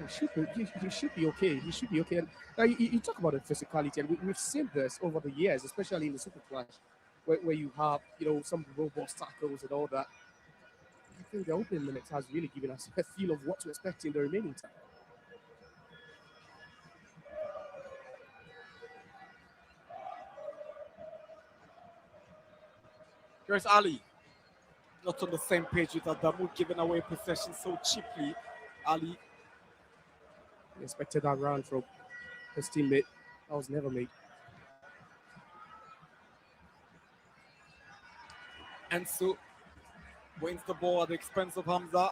He should be okay. He should be okay. And you talk about the physicality, and we've seen this over the years, especially in the Super Clash, where you have some robust tackles and all that. I think the opening minutes has really given us a feel of what to expect in the remaining time. Here's Ali. Not on the same page with Adamu, giving away possession so cheaply. Ali. He expected that run from his teammate. That was never made. Ensu wins the ball at the expense of Hamza.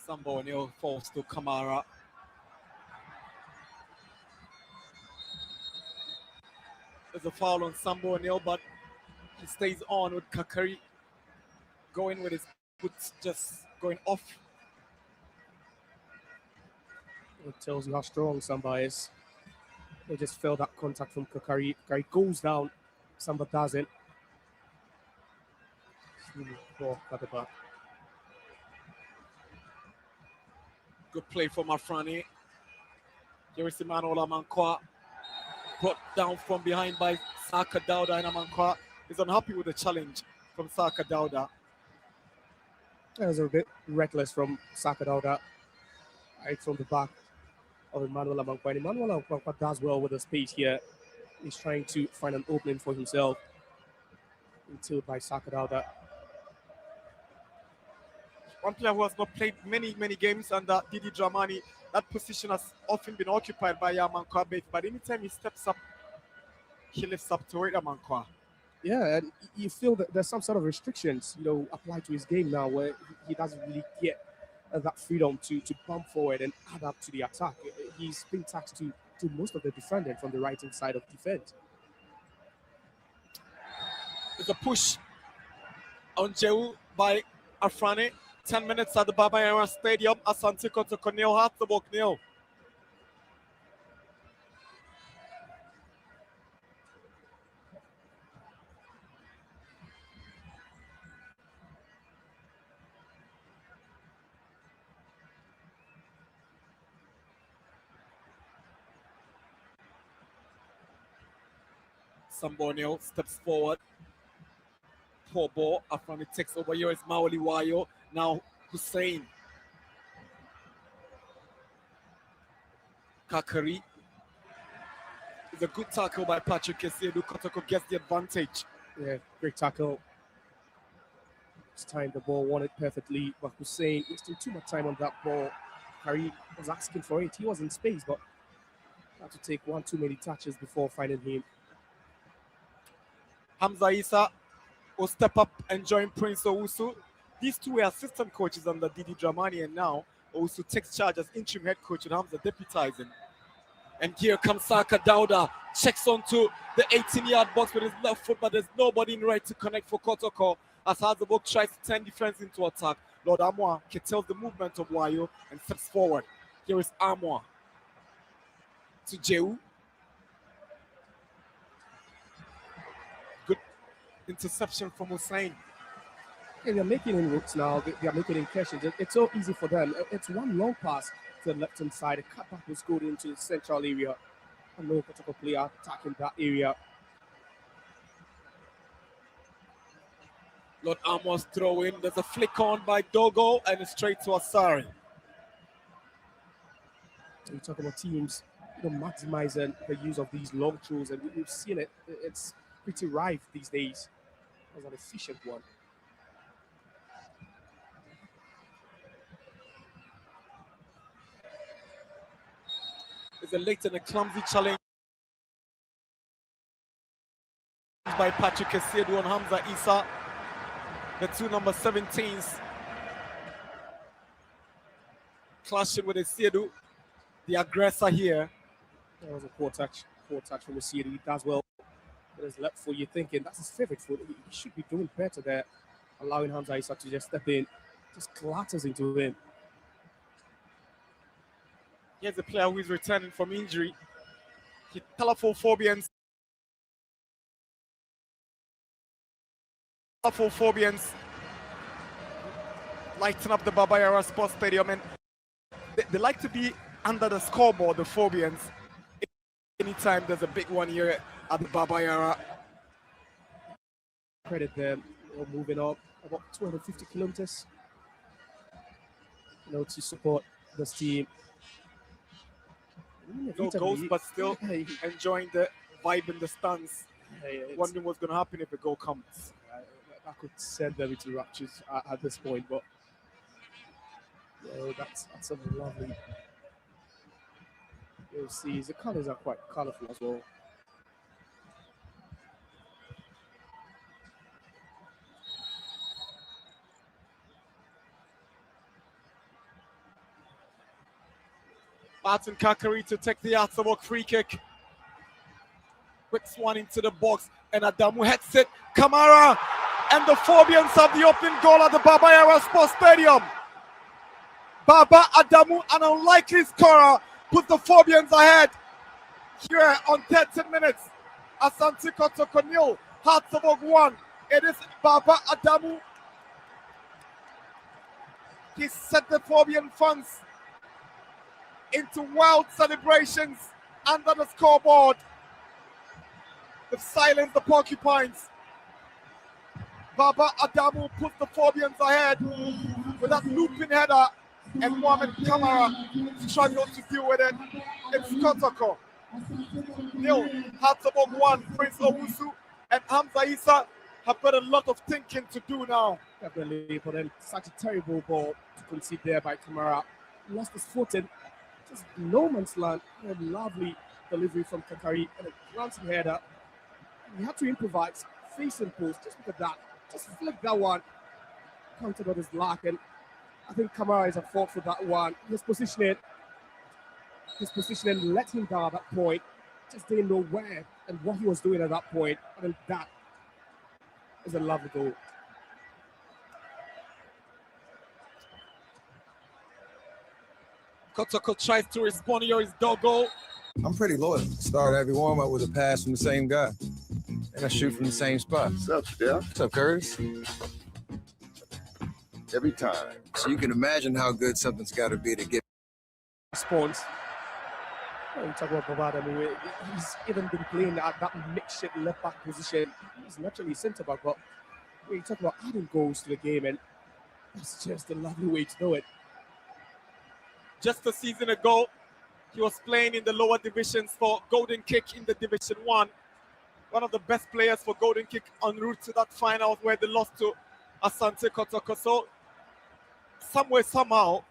Sambo O'Neal falls to Kamara. There's a foul on Sambo O'Neal, but he stays on with Kakari going with his foot just going off. It tells you how strong Samba is. They just felt that contact from Kakari. Kakari goes down. Samba doesn't. Ball at the back. Good play from Afrani. Here is Emmanuel Amankwah. Brought down from behind by Saka Dauda, and Amankwah is unhappy with the challenge from Saka Dauda. That was a bit reckless from Saka Dauda. Right from the back of Emmanuel Amankwah. And Emmanuel Amankwah does well with the space here. He's trying to find an opening for himself. Until by Saka Dauda. One player who has not played many games under Didi Dramani, that position has often been occupied by Amankwah, but anytime he steps up, he lifts up to it, Amankwah. Yeah, and you feel that there's some sort of restrictions, applied to his game now, where he doesn't really get that freedom to bump forward and add up to the attack. He's been taxed to most of the defending from the right-hand side of defense. There's a push on Jehu by Afrani. 10 minutes at the Baba Yara Stadium. Asante Kotoko nil, Hartlepool nil. Sambonio steps forward. Poor ball. Afrani takes over. Here is Maoli Wayo. Now Hussein. Kakari. It's a good tackle by Patrick Kesedu. Kotoko gets the advantage. Yeah, great tackle. It's timed the ball, won it perfectly. But Hussein wasting too much time on that ball. Kakari was asking for it. He was in space, but had to take one too many touches before finding him. Hamza Issa will step up and join Prince Owusu. These two were assistant coaches under Didi Dramani, and now Owusu takes charge as interim head coach and Hamza deputizing. And here comes Saka Dauda, checks onto the 18-yard box with his left foot, but there's nobody in right to connect for Kotoko as Hazabok tries to turn defense into attack. Lord Amankwah tells the movement of Wayo and steps forward. Here is Amankwah to Jehu. Good interception from Hussein. Yeah, they're making inroads now. They are making incursions. It's so easy for them. It's one long pass to the left-hand side. A cutback was scored into the central area. A no Kotoko player attacking that area. Lord Amankwah's throw in. There's a flick on by Dogo and it's straight to Asari. We talk about teams maximizing the use of these long throws, and we've seen it. It's pretty rife these days. It was an efficient one. It's a late and a clumsy challenge by Patrick Kesedu and Hamza Issa. The two number 17s clashing with Kesedu, the aggressor here. That was a poor touch from Kesedu. He does well with his left foot. You're thinking that's his favorite foot. He should be doing better there, allowing Hamza Issa to just step in, just clatters into him. Here's a player who is returning from injury. Colorful Phobians lighten up the Baba Yara Sports Stadium, and they like to be under the scoreboard, the Phobians. Anytime there's a big one here at the Baba Yara. Credit them, moving up about 250 kilometers, to support this team. No goals, but still enjoying the vibe in the stands. Wondering what's going to happen if a goal comes. I could send them into raptures at this point, but that's a lovely. You'll see the colors are quite colorful as well. Martin Kakari to take the Atsabok free kick. Whips one into the box, and Adamu heads it. Kamara and the Phobians have the open goal at the Baba Yara Sports Stadium. Baba Adamu, an unlikely scorer, put the Phobians ahead here on 13 minutes. ASANTE KOTOKO 0, Atsabok 1. It is Baba Adamu. He set the Phobian fans into wild celebrations under the scoreboard. They've silenced the Porcupines. Baba Adamu put the Phobians ahead with that looping header, and Mohamed Kamara struggled to deal with it. It's Kotoko 0, Atsabok 1. Prince Owusu and Hamza Issa have got a lot of thinking to do now. Definitely, but then such a terrible ball to concede there by Kamara. Lost his footing. Just no man's land. A lovely delivery from Kakari and a glancing header. He had to improvise, facing post, just look at that. Just flick that one. Counted on his luck, and I think Kamara is at fault for that one. His positioning let him down at that point. Just didn't know where and what he was doing at that point. And that is a lovely goal. Kotoko tries to respond here. His dog goal. I'm pretty loyal. Start every warm up with a pass from the same guy. And I shoot from the same spot. What's up, Steph? What's up, Curtis? Every time. So you can imagine how good something's got to be to get Response. When you talk about Baba Adamu, he's even been playing at that makeshift left back position. He's naturally centre back, but when you talk about adding goals to the game, and that's just a lovely way to do it. Just a season ago, he was playing in the lower divisions for Golden Kick in the Division 1. One of the best players for Golden Kick en route to that final where they lost to ASANTE KOTOKO. So somewhere, somehow,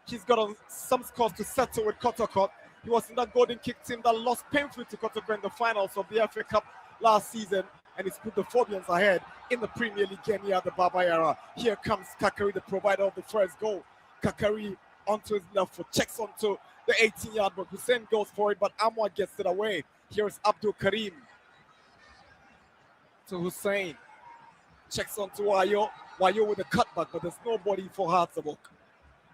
he's got on some scores to settle with Kotoko. He was in that Golden Kick team that lost painfully to Kotoko in the finals of the FA Cup last season, and he's put the Phobians ahead in the Premier League game here at the Baba Yara. Here comes Kakari, the provider of the first goal. Kakari onto his left foot, checks onto the 18-yard box. Hussein goes for it, but Amankwah gets it away. Here's Abdul Karim to Hussein. Checks onto Wayo. Wayo with a cutback, but there's nobody for Atsabok.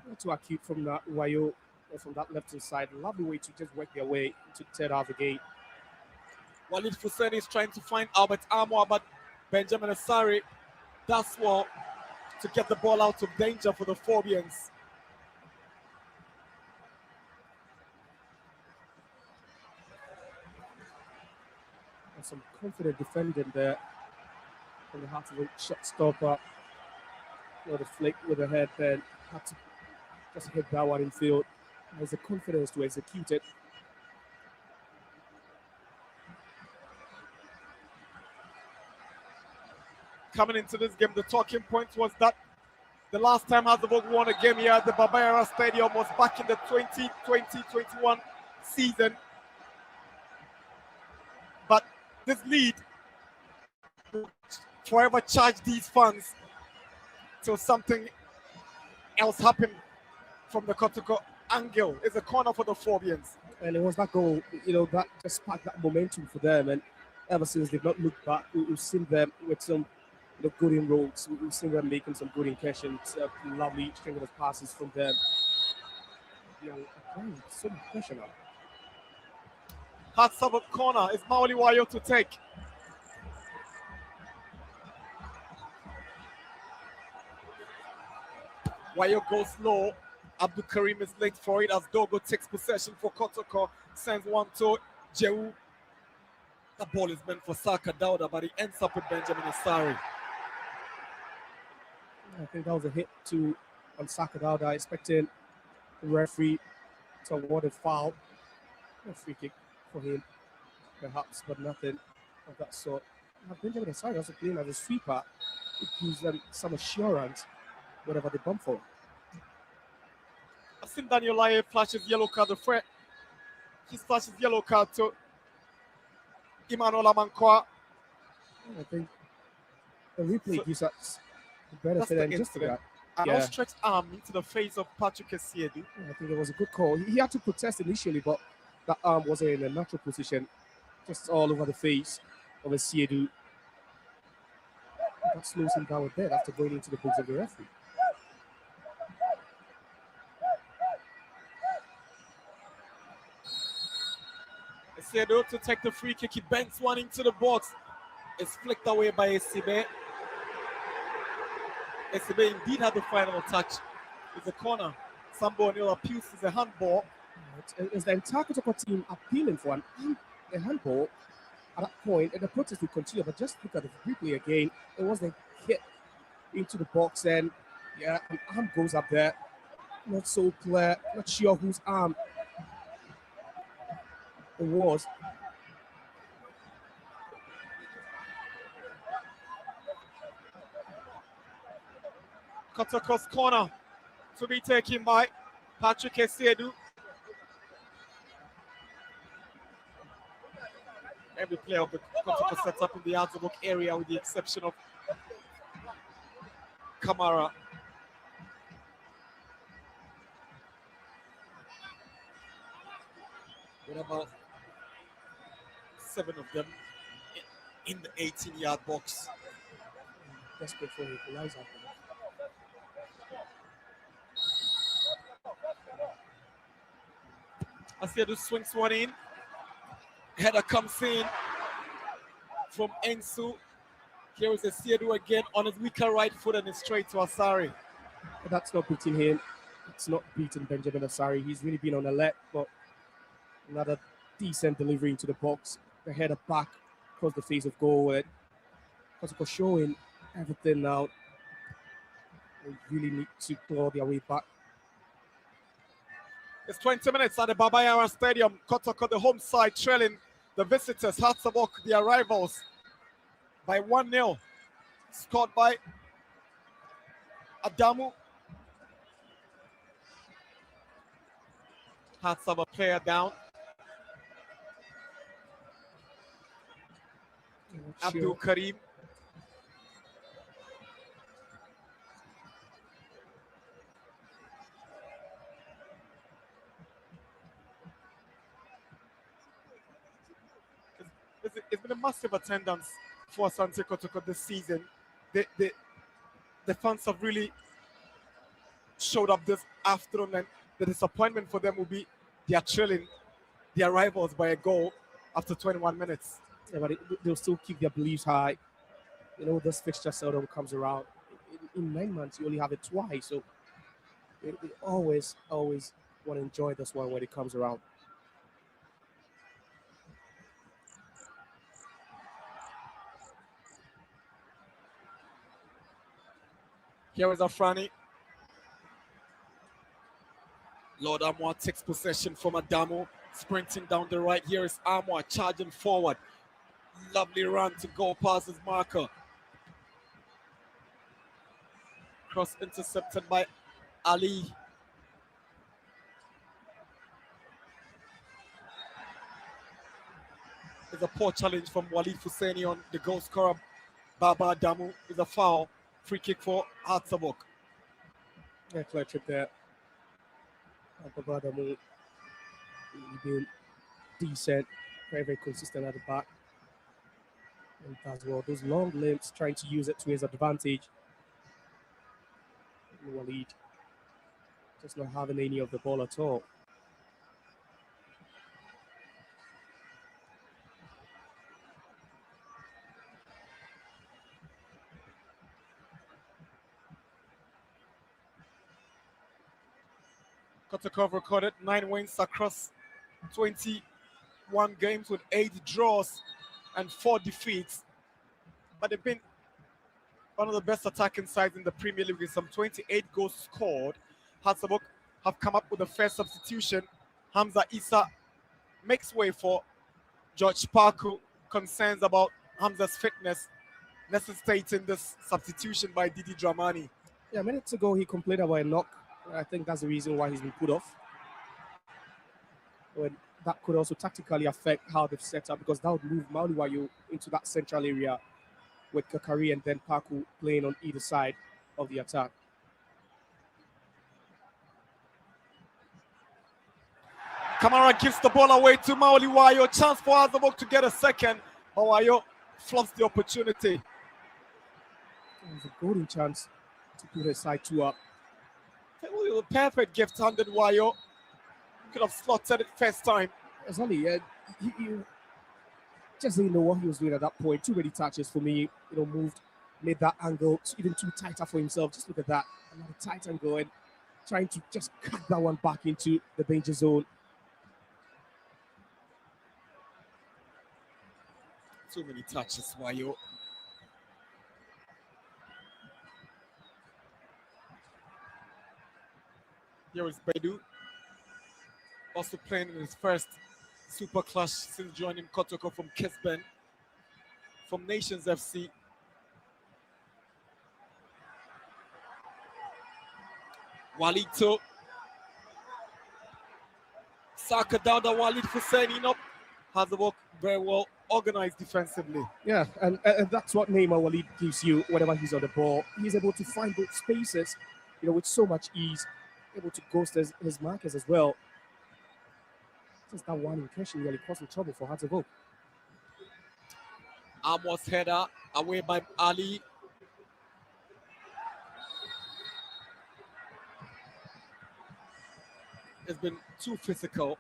Not too acute from that Wayo, from that left-hand side. Lovely way to just work their way to third half again. Walid Hussein is trying to find Albert Amankwah, but Benjamin Asari does well to get the ball out of danger for the Phobians. And some confident defending there from the heart of the shot stopper. The flick with the head, then had to just hit that one in field. Has the confidence to execute it. Coming into this game, the talking point was that the last time Atsabok won a game here at the Baba Yara Stadium was back in the 2020-21 season. But this lead will forever charge these fans till something else happened from the Kotoko angle. It's a corner for the Phobians. And it was that goal, that just sparked that momentum for them. And ever since they've not looked back, we've seen them with some good inroads. We've seen them making some good incursions, lovely string of passes from them. So much pressure now. Atsabok corner is Maoli Wayo to take. Wayo goes low. Abdul Karim is linked for it as Dogo takes possession for Kotoko. Sends one to Jehu. The ball is meant for Saka Dauda, but he ends up with Benjamin Asari. I think that was a hit to on Saka Dauda, expecting the referee to award a foul. A free kick for him, perhaps, but nothing of that sort. Now, Benjamin Asari also playing as a sweeper. It gives them some assurance whatever they bump for. I've seen Daniel Laye flashes yellow card. He flashes yellow card to Emmanuel Amankwah. I think the replay gives us the benefit the and just for incident. that. An Yeah. outstretched arm into the face of Patrick Essiedu. I think it was a good call. He had to protest initially, but that arm wasn't in a natural position, just all over the face of a Siedu. That slows him down a bit after going into the box of the referee. Essiedu to take the free kick. He banks one into the box. It's flicked away by Esibe. Esibe indeed had the final touch. It's a corner. Sambo O'Neill appeals as a handball. It's the entire Kotoko team appealing for a handball at that point, and the protest will continue. But just look at the replay again. It was a hit into the box, and yeah, an arm goes up there. Not so clear. Not sure whose arm it was. Kotoko's corner to be taken by Patrick Essiedu. Every player of the Kotoko sets up in the out of book area with the exception of Kamara. With about 7 of them in the 18-yard box. Desperate for an equalizer. Essiedu swings one in. Header comes in from Ensu. Here is Essiedu again on his weaker right foot and it's straight to Asari. But that's not beating him. It's not beating Benjamin Asari. He's really been on alert, but another decent delivery into the box. The header back across the face of goal. And Kotoko showing everything now. They really need to claw their way back. It's 20 minutes at the Babayara Stadium. Kotoko, the home side, trailing the visitors. Hatsabok, the arrivals, by 1-0. Scored by Adamu. Hatsaba player down. Abdul Karim. It's been a massive attendance for ASANTE Kotoko this season. The fans have really showed up this afternoon, and the disappointment for them will be they are trailing their rivals by a goal after 21 minutes. Yeah, but they'll still keep their beliefs high. You know, this fixture seldom comes around. In 9 months, you only have it twice. So they always want to enjoy this one when it comes around. Here is Afrani. Lord Amwa takes possession from Adamu, sprinting down the right. Here is Amwa charging forward. Lovely run to go past his marker. Cross intercepted by Ali. There's a poor challenge from Walid Husseini on the goal scorer. Baba Adamu is a foul. Free kick for Hatsabok. Yeah, clear trip there. Baba Adamu been decent, very consistent at the back. And as well, those long limbs trying to use it to his advantage. Walid just not having any of the ball at all. Kotoko have recorded 9 wins across 21 games with 8 draws and 4 defeats. But they've been one of the best attacking sides in the Premier League with some 28 goals scored. Hatzabok have come up with a fair substitution. Hamza Issa makes way for George Parku. Concerns about Hamza's fitness necessitating this substitution by Didi Dramani. Yeah, minutes ago he complained about a knock. I think that's the reason why he's been put off. When that could also tactically affect how they've set up, because that would move Mauliwayo into that central area with Kakari and then Parku playing on either side of the attack. Kamara gives the ball away to Mauliwayo. Chance for Azabok to get a second. Mauliwayo flops the opportunity. It was a golden chance to put his side 2 up. It was a perfect gift handed Wayo. Could have slotted it first time. Exactly. He just didn't know what he was doing at that point. Too many touches for me. Moved, made that angle even too tighter for himself. Just look at that. Another tight angle and trying to just cut that one back into the danger zone. Too many touches, Wayo. Here is Bedu, also playing in his first Super Clash since joining Kotoko from Kesben, from Nations FC. Walito. Saka down the Walid Hussein up. Has the work very well organized defensively. Yeah, and that's what Neymar Walid gives you whenever he's on the ball. He's able to find those spaces, with so much ease, able to ghost his markers as well. Just that one incursion really causing trouble for Hatzabok. Amos header away by Ali. It's been too physical.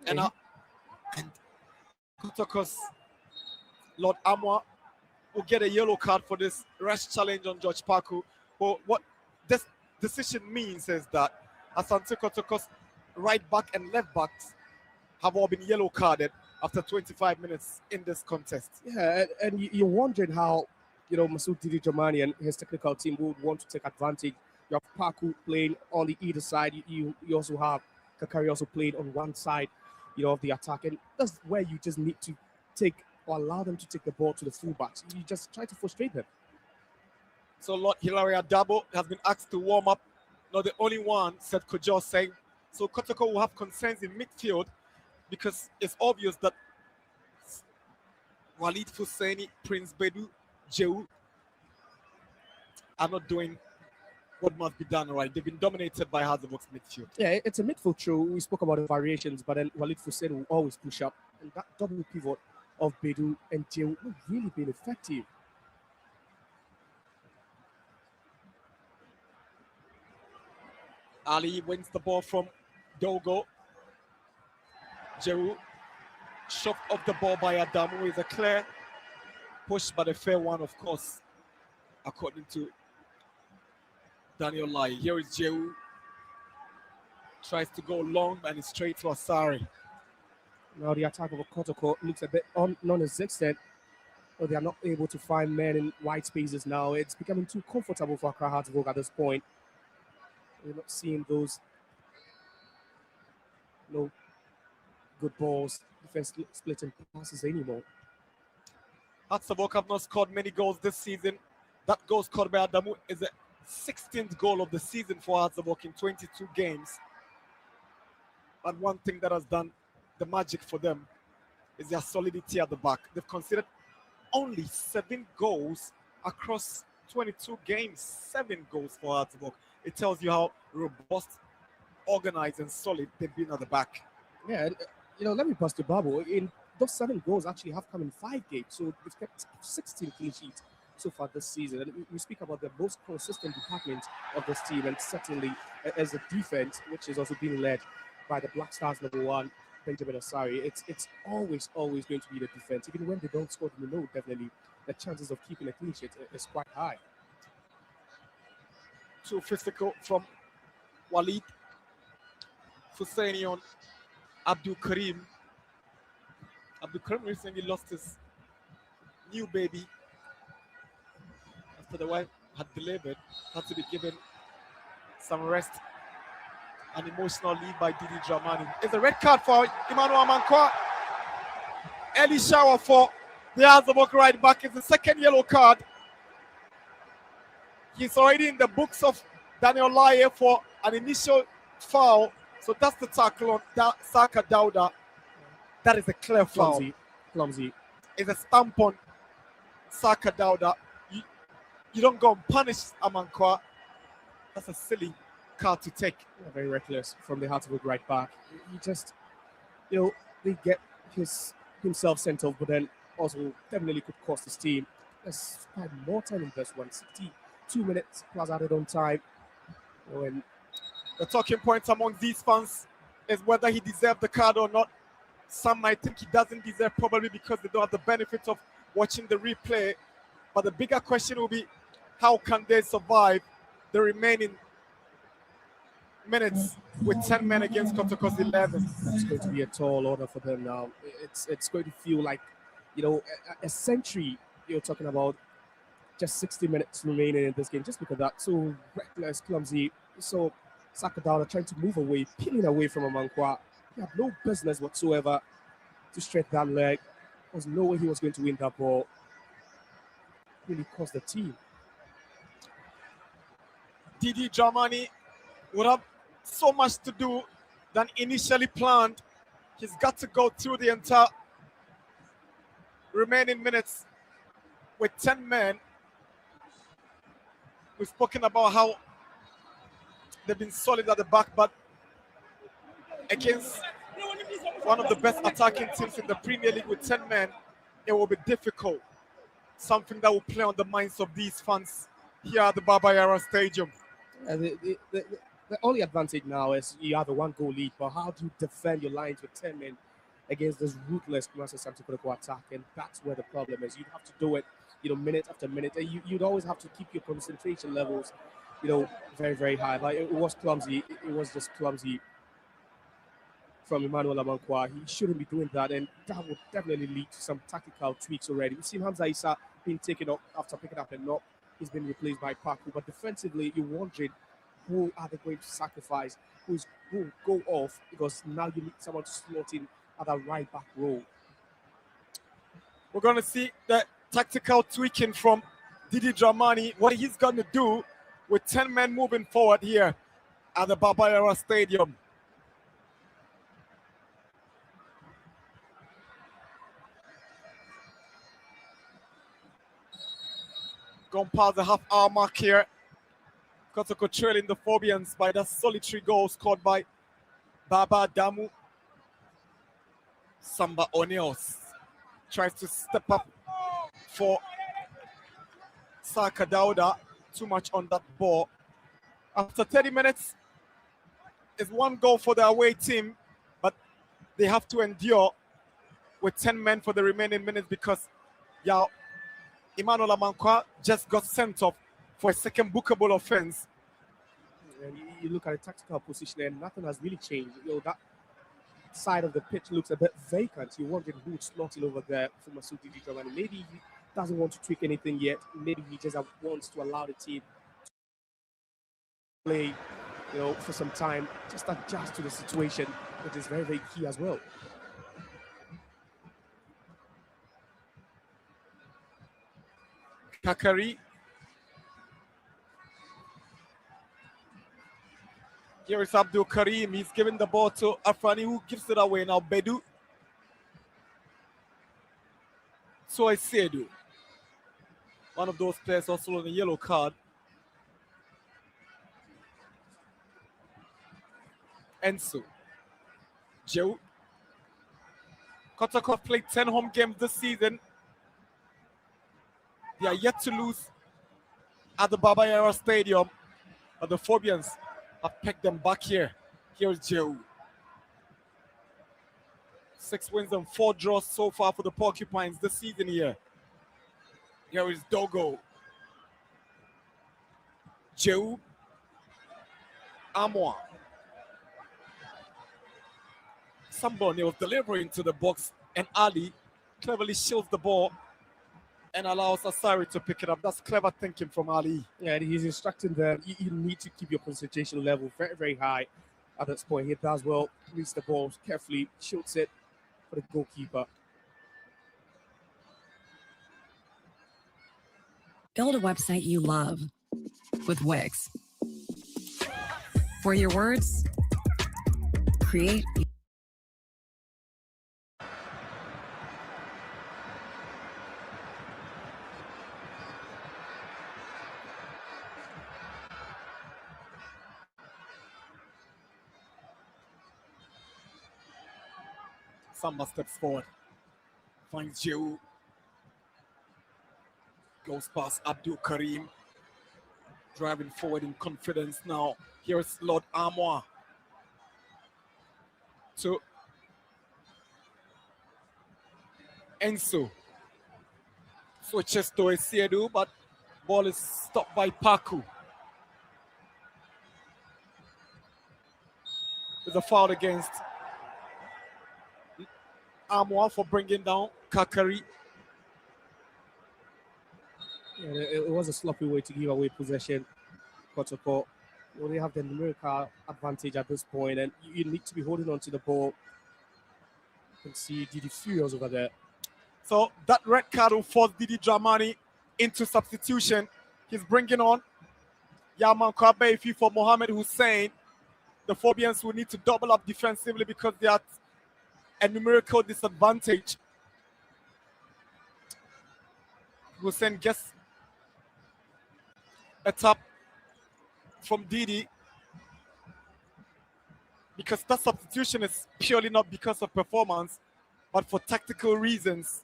And Kotoko's Lord Amwa will get a yellow card for this rash challenge on George Parku. But what this decision means is that ASANTE Kotoko's right back and left backs have all been yellow carded after 25 minutes in this contest. Yeah, and you're wondering how, Masoud Didi Dramani and his technical team would want to take advantage. You have Parku playing on the either side. You also have Kakari also playing on one side, of the attack. And that's where you just need to take or allow them to take the ball to the fullbacks. You just try to frustrate them. So Lord Hilary Adabo has been asked to warm up. Not the only one, said Kojo saying. So Kotoko will have concerns in midfield because it's obvious that Walid Fuseni, Prince Bedu, Jehu are not doing what must be done right. They've been dominated by Hazabok's midfield. Yeah, it's a midfield throw. We spoke about the variations, but then Walid Fuseni will always push up. And that double pivot of Bedu and Jehu will really been effective. Ali wins the ball from Dogo. Jehu shoved off the ball by Adamu is a clear push, but a fair one, of course, according to Daniel Lai. Here is Jehu. Tries to go long and it's straight to Asari. Now the attack of Kotoko looks a bit non-existent. But they are not able to find men in wide spaces now. It's becoming too comfortable for Accra Hearts at this point. We're not seeing those good balls, defense splitting passes anymore. Hatzabok have not scored many goals this season. That goal scored by Adamu is the 16th goal of the season for Hatzabok in 22 games. And one thing that has done the magic for them is their solidity at the back. They've conceded only 7 goals across 22 games. 7 goals for Hatzabok. It tells you how robust, organized, and solid they've been at the back. Yeah, let me bust the bubble. In those 7 goals actually have come in 5 games, so they've kept 16 clean sheets so far this season. And we speak about the most consistent department of this team, and certainly as a defense, which is also being led by the Black Stars #1, Benjamin Asari. It's always going to be the defense. Even when they don't score, definitely the chances of keeping a clean sheet is quite high. Too physical from Walid. Husseini on Abdul Karim. Abdul Karim recently lost his new baby after the wife had delivered, had to be given some rest and emotional leave by Didi Dramani. It's a red card for Emmanuel Amankwah. Early shower for the Azabok right back. It's the second yellow card. He's already in the books of Daniel Laye for an initial foul. So that's the tackle on Saka Dauda. That is a clear foul. Clumsy. It's a stamp on Saka Dauda. You don't go and punish Amankwah. That's a silly card to take. Yeah, very reckless from the Hearts of right back. He just, they get himself sent off, but then also definitely could cost his team. Let's spend more time in this one. 62 minutes plus added on time. And the talking point among these fans is whether he deserved the card or not. Some might think he doesn't deserve, probably because they don't have the benefit of watching the replay. But the bigger question will be, how can they survive the remaining minutes with 10 men against Kotoko's 11? It's going to be a tall order for them now. It's going to feel like, a century. You're talking about just 60 minutes remaining in this game, just because that's so reckless, clumsy. So Saka Dauda trying to move away, peeling away from Amankwah. He had no business whatsoever to stretch that leg. There was no way he was going to win that ball. Really cost the team. Didi Dramani would have so much to do than initially planned. He's got to go through the entire remaining minutes with 10 men. We've spoken about how they've been solid at the back, but against one of the best attacking teams in the Premier League with 10 men, it will be difficult. Something that will play on the minds of these fans here at the Baba Yara Stadium. The only advantage now is you have a one-goal lead, but how do you defend your lines with 10 men against this ruthless ASANTE Kotoko attack? And that's where the problem is. You'd have to do it, minute after minute. And you'd always have to keep your concentration levels, very, very high. Like, it was clumsy. It was just clumsy from Emmanuel Amankwah. He shouldn't be doing that, and that would definitely lead to some tactical tweaks already. We've seen Hamza Issa being taken up after picking up a knock. He's been replaced by Paku, but defensively, you're wondering who are they going to sacrifice, who will go off, because now you need someone to slot in at that right back role. We're going to see the tactical tweaking from Didi Dramani, what he's going to do with 10 men moving forward here at the Baba Yara Stadium. Gone past the half-hour mark here. Kotoko trailing the Phobians by that solitary goal scored by Baba Adamu. Samba Oneos tries to step up for Saka Dauda. Too much on that ball. After 30 minutes, it's one goal for the away team, but they have to endure with 10 men for the remaining minutes because Emmanuel Amankwah just got sent off for a second bookable offense. And you look at the tactical position, and nothing has really changed. That side of the pitch looks a bit vacant. You're wondering who would slot in over there for Masoud Didi Dramani. Maybe he doesn't want to tweak anything yet. Maybe he just wants to allow the team to play, for some time, just adjust to the situation, which is very, very key as well. Kakari. Here is Abdul Karim. He's giving the ball to Afrani, who gives it away now. Bedu. So I say, one of those players also on a yellow card. Enso. Joe. Kotoko played 10 home games this season. They are yet to lose at the Baba Yara Stadium, but the Phobians have pegged them back here. Here's Joe. 6 wins and 4 draws so far for the Porcupines this season here. Here is Dogo. Joe Amankwah. Somebody was delivering to the box, and Ali cleverly shields the ball and allows Asari to pick it up. That's clever thinking from Ali. Yeah, and he's instructing them, you need to keep your concentration level very, very high at this point. He does well, reads the ball carefully, shoots it for the goalkeeper. Build a website you love with Wix, where your words create. Samba steps forward, finds Jehu, goes past Abdul Karim, driving forward in confidence now. Here's Lord Amankwah to Enso. Switches to Esiedu, but ball is stopped by Paku. With a foul against Amankwah for bringing down Kakari. Yeah, it was a sloppy way to give away possession. Kotoko, they have the numerical advantage at this point, and you need to be holding on to the ball. You can see Didi Furious over there. So that red card will force Didi Dramani into substitution. He's bringing on Amankwah Beifi for Mohamed Hussein. The Phobians will need to double up defensively because they are at a numerical disadvantage. Hussein gets a tap from Didi because that substitution is purely not because of performance, but for tactical reasons.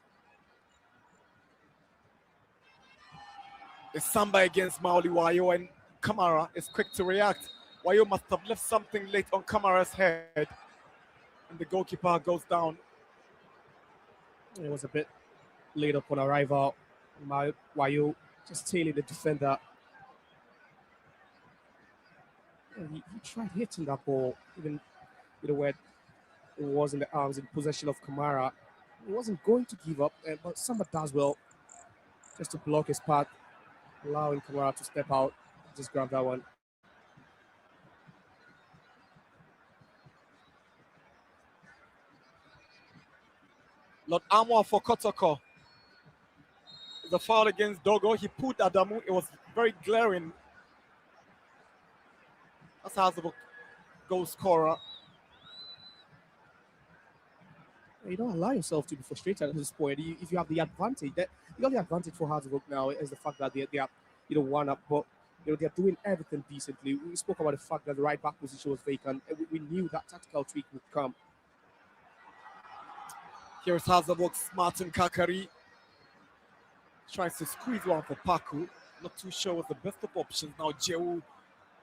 It's Samba against Maoli Wayo, and Kamara is quick to react. Wayo must have left something late on Kamara's head, and the goalkeeper goes down. It was a bit late upon arrival. Wayo just tailing the defender. And he tried hitting that ball, even where it was in the arms in possession of Kamara. He wasn't going to give up, but Samba does well just to block his path, allowing Kamara to step out, just grab that one. Lord Amankwah for Kotoko. The foul against Dogo. He pulled Adamu. It was very glaring. That's Hazard goal scorer. You don't allow yourself to be frustrated at this point. If you have the advantage, the only advantage for Hazard now is the fact that they are one up, but they're doing everything decently. We spoke about the fact that the right back position was vacant. We knew that tactical tweak would come. Here's Hazard's Martin Kakari. Tries to squeeze one for Paku. Not too sure what's the best of options. Now Jehu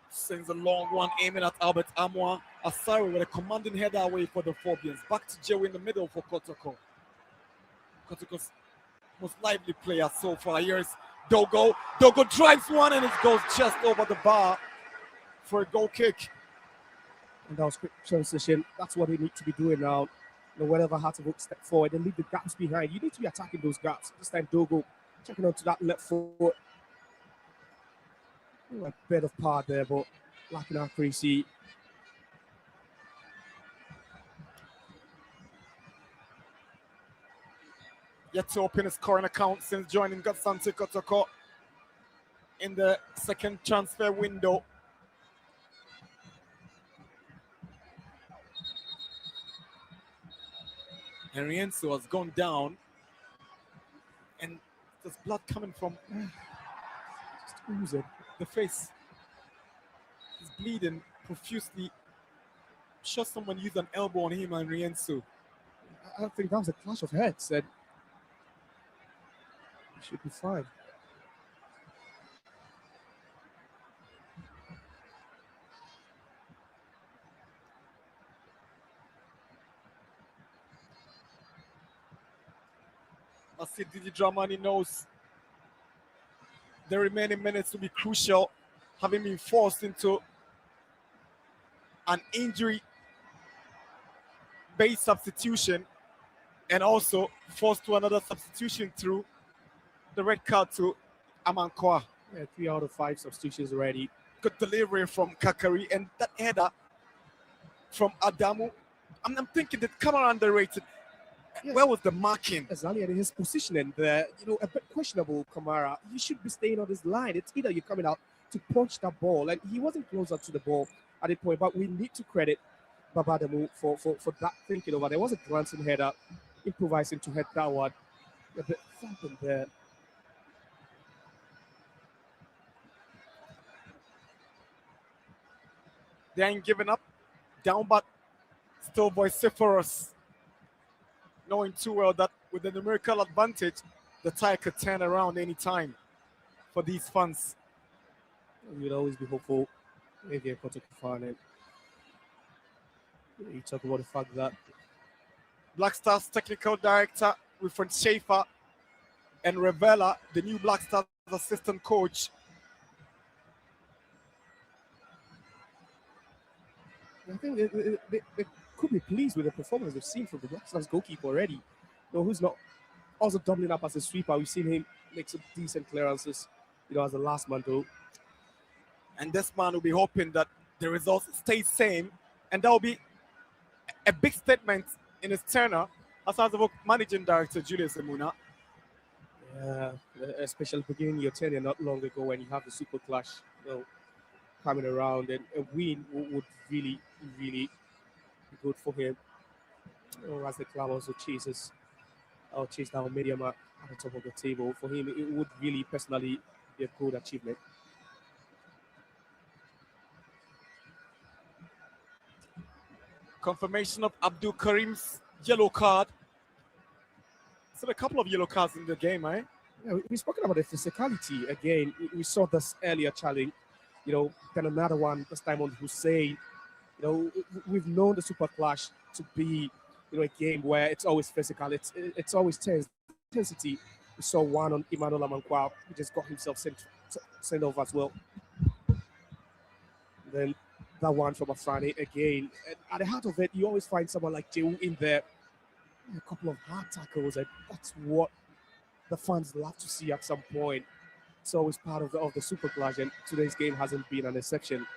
sends a long one aiming at Albert Amankwah. Asari with a commanding header away for the Phobians. Back to Jehu in the middle for Kotoko. Kotoko's most lively player so far. Here's Dogo. Dogo drives one and it goes just over the bar for a goal kick. And that was quick transition. That's what they need to be doing now. Whenever Hartevok step forward and leave the gaps behind, you need to be attacking those gaps. This time Dogo checking onto that left foot. A bit of power there, but lacking accuracy. Yet to open his current account since joining ASANTE Kotoko in the second transfer window. Henrienzo has gone down, and there's blood coming from Just oozing. the face. He's bleeding profusely. I'm sure someone used an elbow on him, Henrienzo. I think that was a clash of heads, and he should be fine. I see Didi Dramani knows the remaining minutes will be crucial, having been forced into an injury-based substitution and also forced to another substitution through the red card to Amankwah. Yeah, 3 out of 5 substitutions already. Good delivery from Kakari and that header from Adamu. I'm thinking that Kamara underrated. Yeah. Where was the marking? Exactly, and his positioning there, a bit questionable, Kamara. You should be staying on this line. It's either you're coming out to punch that ball, and he wasn't closer to the ball at the point, but we need to credit Adamu for that thinking over. There was a glancing header, improvising to head that one. A bit thumping there. They ain't giving up. Down, but still vociferous. Knowing too well that with the numerical advantage, the tie could turn around any time for these fans. We'd always be hopeful. Maybe a Kotoko fan. And you talk about the fact that Black Stars technical director Wilfred Schaefer and Revella, the new Black Stars assistant coach. I think they could be pleased with the performance they've seen from the Black Stars goalkeeper already. Who's not also doubling up as a sweeper. We've seen him make some decent clearances, as the last man though. And this man will be hoping that the results stay same, and that will be a big statement in his tenure as the managing director Julius Emuna. Yeah, especially beginning your tenure not long ago when you have the super clash, coming around, and a win would really, really be good for him. As the club also chases down medium at the top of the table. For him, it would really personally be a good achievement. Confirmation of Abdul Karim's yellow card. So a couple of yellow cards in the game, eh? Yeah, we've spoken about the physicality again. We saw this earlier challenge, then another one this time on Hussein. We've known the Super Clash to be, a game where it's always physical. It's always tense. Intensity. We saw one on Emmanuel Amankwah, who just got himself sent off as well. Then that one from Afrani again. And at the heart of it, you always find someone like Jehu in there. A couple of hard tackles, and that's what the fans love to see at some point. It's always part of the Super Clash, and today's game hasn't been an exception.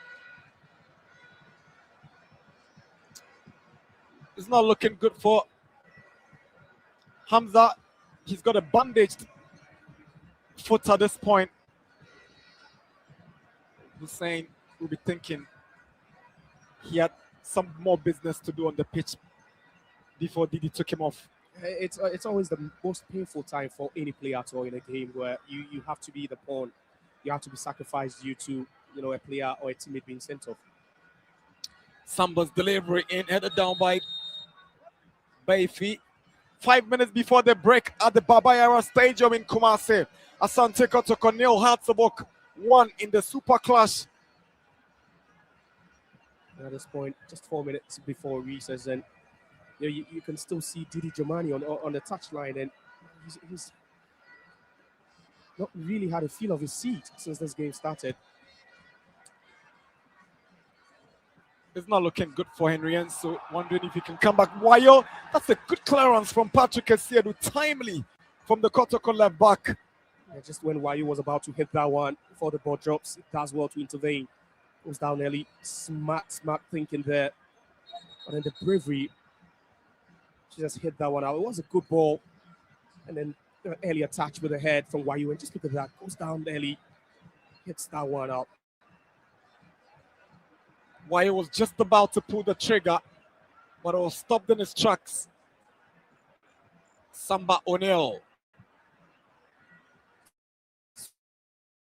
It's not looking good for Hamza. He's got a bandaged foot at this point. Hussein will be thinking he had some more business to do on the pitch before Didi took him off. It's always the most painful time for any player at all in a game where you have to be the pawn. You have to be sacrificed due to a player or a teammate being sent off. Samba's delivery in, headed down by Baifi. 5 minutes before the break at the Babayara Stadium in Kumasi. Asante Kotoko nil, Hartlepool 1 in the Super Clash. At this point, just 4 minutes before recess, and you can still see Didi Dramani on the touchline, and he's not really had a feel of his seat since this game started. It's not looking good for Henry Enso. Wondering if he can come back. Wayo, that's a good clearance from Patrick Essiedu, timely from the Kotoko left back. Yeah, just when Wayo was about to hit that one before the ball drops, it does well to intervene. Goes down early, smart thinking there. But then the bravery, she just hit that one out. It was a good ball. And then earlier touch with the head from Wayo, and just look at that. Goes down early, hits that one out. Wayo was just about to pull the trigger, but it was stopped in his tracks. Samba O'Neill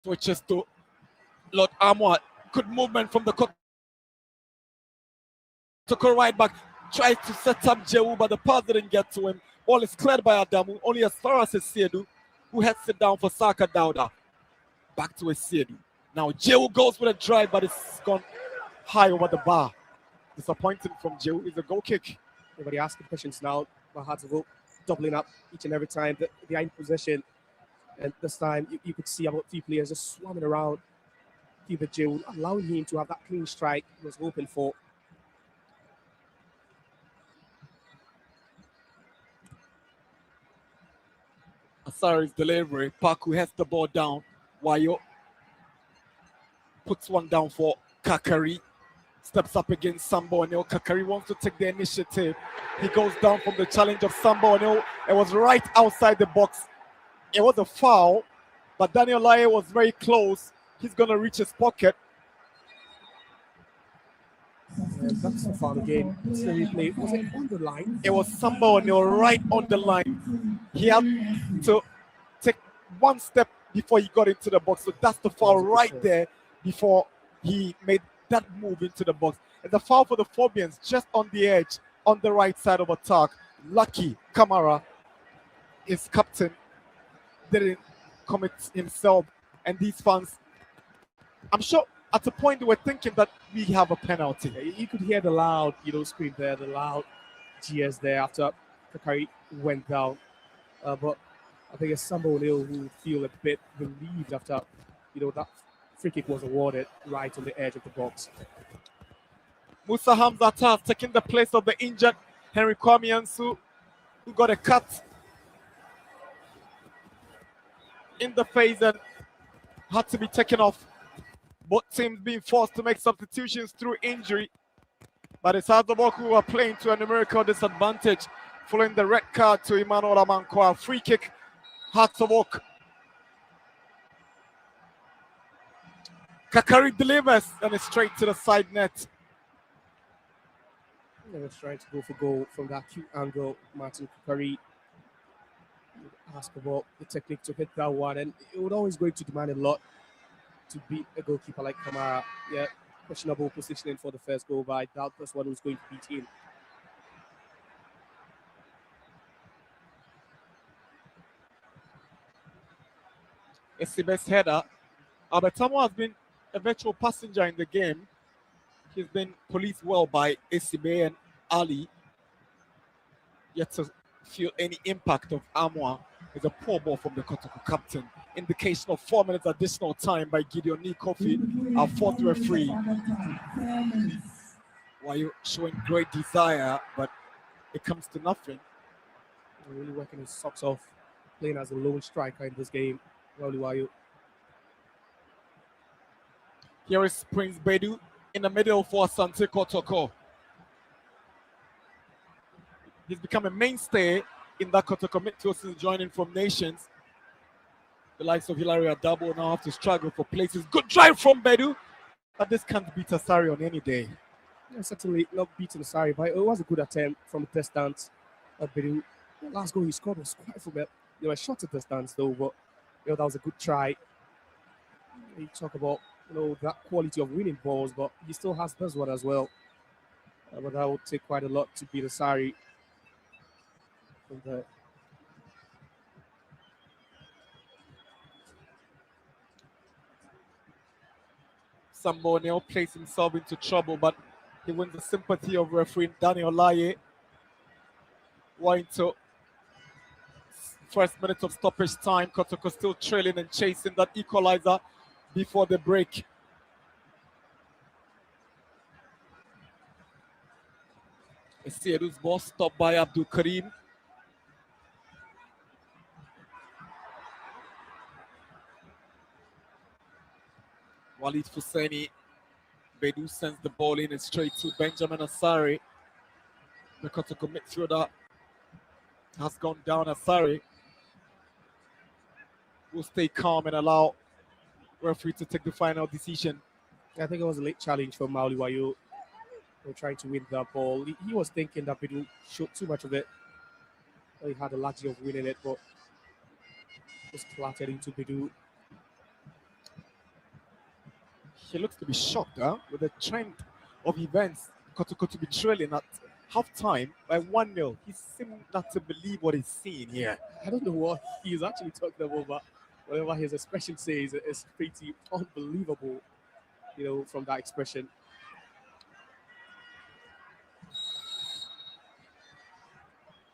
switches to Lord Amwat. Good movement from the Kotoko right back. Tries to set up Jehu, but the pass didn't get to him. Ball is cleared by Adamu, only as far as Essiedu, who heads it down for Saka Dauda. Back to Essiedu. Now Jehu goes with a drive, but it's gone high over the bar. Disappointing from Jehu is a goal kick. Everybody asking questions now. Mahatavo doubling up each and every time. They are in possession. And this time you could see about 3 players just swarming around Jehu, allowing him to have that clean strike he was hoping for. Asari's delivery. Paku has the ball down. Wayo puts one down for Kakari. Steps up against Sambonio. Kakari wants to take the initiative. He goes down from the challenge of Sambonio. It was right outside the box. It was a foul, but Daniel Laye was very close. He's going to reach his pocket. That's the foul again. It's the replay. Was it on the line? It was Sambonio right on the line. He had to take one step before he got into the box. So that's the foul right there before he made that move into the box. And the foul for the Phobians just on the edge, on the right side of attack. Lucky Kamara, his captain, didn't commit himself. And these fans, I'm sure at the point they were thinking that we have a penalty. Yeah, you could hear the loud, scream there, the loud cheers there after Kakari went down. But I think it's Sambo O'Neill who feel a bit relieved after, that free kick was awarded right on the edge of the box. Musa Hamzat taking the place of the injured Henry Kwame Ansu, who got a cut in the face and had to be taken off. Both teams being forced to make substitutions through injury. But it's Azabok who are playing to a numerical disadvantage following the red card to Emmanuel Amankwah. Free kick, Hatzabok. Kakari delivers and it's straight to the side net. They were trying to go for goal from that cute angle. Martin Kakari asked about the technique to hit that one, and it would always going to demand a lot to beat a goalkeeper like Kamara. Yeah, questionable positioning for the first goal, but I doubt that's what was going to beat him. It's the best header. Abetamo has been a virtual passenger in the game. He's been policed well by Esibe and Ali. Yet to feel any impact of Amankwah is a poor ball from the Kotoko captain. Indication of 4 minutes additional time by Gideon Kofi, our fourth referee. While you're showing great desire, but it comes to nothing. Really working his socks off, playing as a lone striker in this game. Wayu. Here is Prince Bedu in the middle for ASANTE Kotoko. He's become a mainstay in that Kotoko midfield since joining from Nations. The likes of Hilary Adamu now have to struggle for places. Good drive from Bedu, but this can't beat Asari on any day. Yeah, certainly not beating Asari, but it was a good attempt from the distance. Bedu, the last goal he scored was quite from a short at distance though, but that was a good try. You talk about that quality of winning balls, but he still has this one as well. But that would take quite a lot to beat Asari. Sambonio plays himself into trouble, but he wins the sympathy of referee Daniel Laye. Into first minute of stoppage time. Kotoko still trailing and chasing that equalizer before the break. Esiedu's ball stopped by Abdul Karim. Walid Fuseni. Bedu sends the ball in and straight to Benjamin Asari. The Kotoko midfielder has gone down. Asari will stay calm and allow referee to take the final decision. I think it was a late challenge for Mauli Wayo. They were trying to win that ball. He was thinking that Bedu showed too much of it. He had a luxury of winning it, but just clattered into Bedu. He looks to be shocked with the trend of events. Kotoko to be trailing at half-time by 1-0. He seemed not to believe what he's seeing here. I don't know what he's actually talking about, but whatever his expression says is pretty unbelievable, from that expression.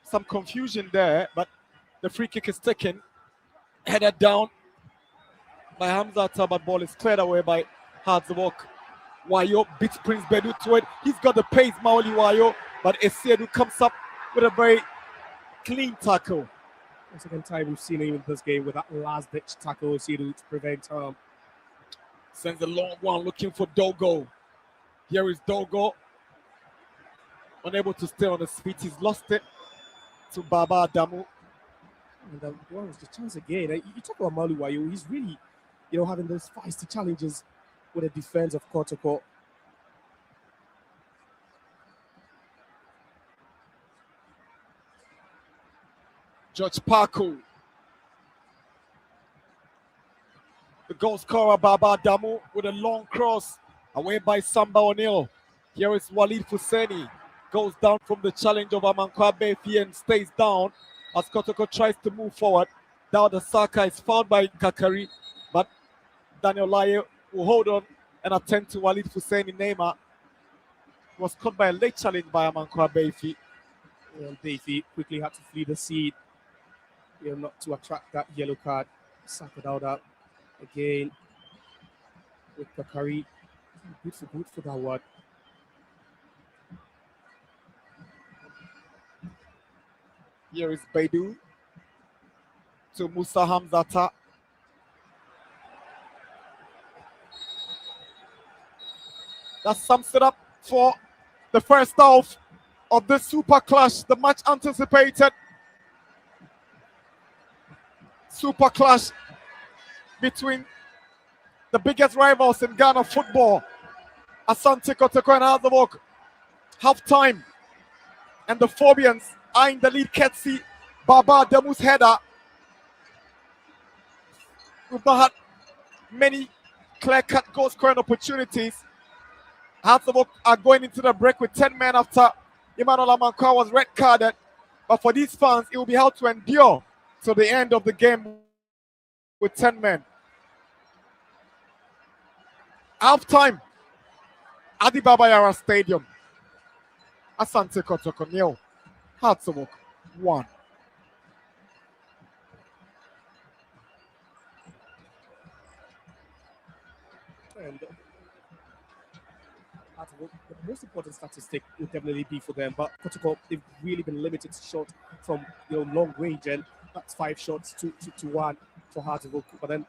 Some confusion there, but the free kick is taken. Headed down by Hamza but ball is cleared away by Hadzawok. Wayo beats Prince Bedu to it. He's got the pace, Mauli Wayo, but Esiedu comes up with a very clean tackle. The second time we've seen him in this game with that last-ditch tackle to prevent Sends a long one looking for Dogo. Here is Dogo. Unable to stay on his feet. He's lost it to Baba Adamu. And what was the chance again? You talk about Maluwayo, he's really, having those feisty challenges with the defense of Kotoko. George Parko. The goal scorer Baba Adamu with a long cross away by Samba O'Neill. Here is Walid Fuseni. Goes down from the challenge of Amankwah Befi and stays down as Kotoko tries to move forward. Now the Saka is fouled by Kakari, but Daniel Laye will hold on and attend to Walid Fuseni. Neymar was caught by a late challenge by Amankwah Befi. And Befi quickly had to flee the scene, not to attract that yellow card. Saka out again with Kakari. Good for that one. Here is Baidu to Musa Hamzata. That sums it up for the first half of the Super Clash, the much anticipated Super Clash between the biggest rivals in Ghana football, Asante Kotoko and Azabok. Half time, and the Phobians are in the lead. Ketsi, Baba Adamu's header. We've not had many clear-cut goal-scoring opportunities. Azabok are going into the break with 10 men after Emmanuel Amankwah was red-carded. But for these fans, it will be hard to endure to the end of the game with 10 men. Half-time, Adibaba Yara Stadium. Asante Kotoko 0, Hatzabok 1. And the most important statistic would definitely be for them. But Kotoko, they've really been limited to shot from long range, and that's 5 shots to 1 for Hatzabok. But then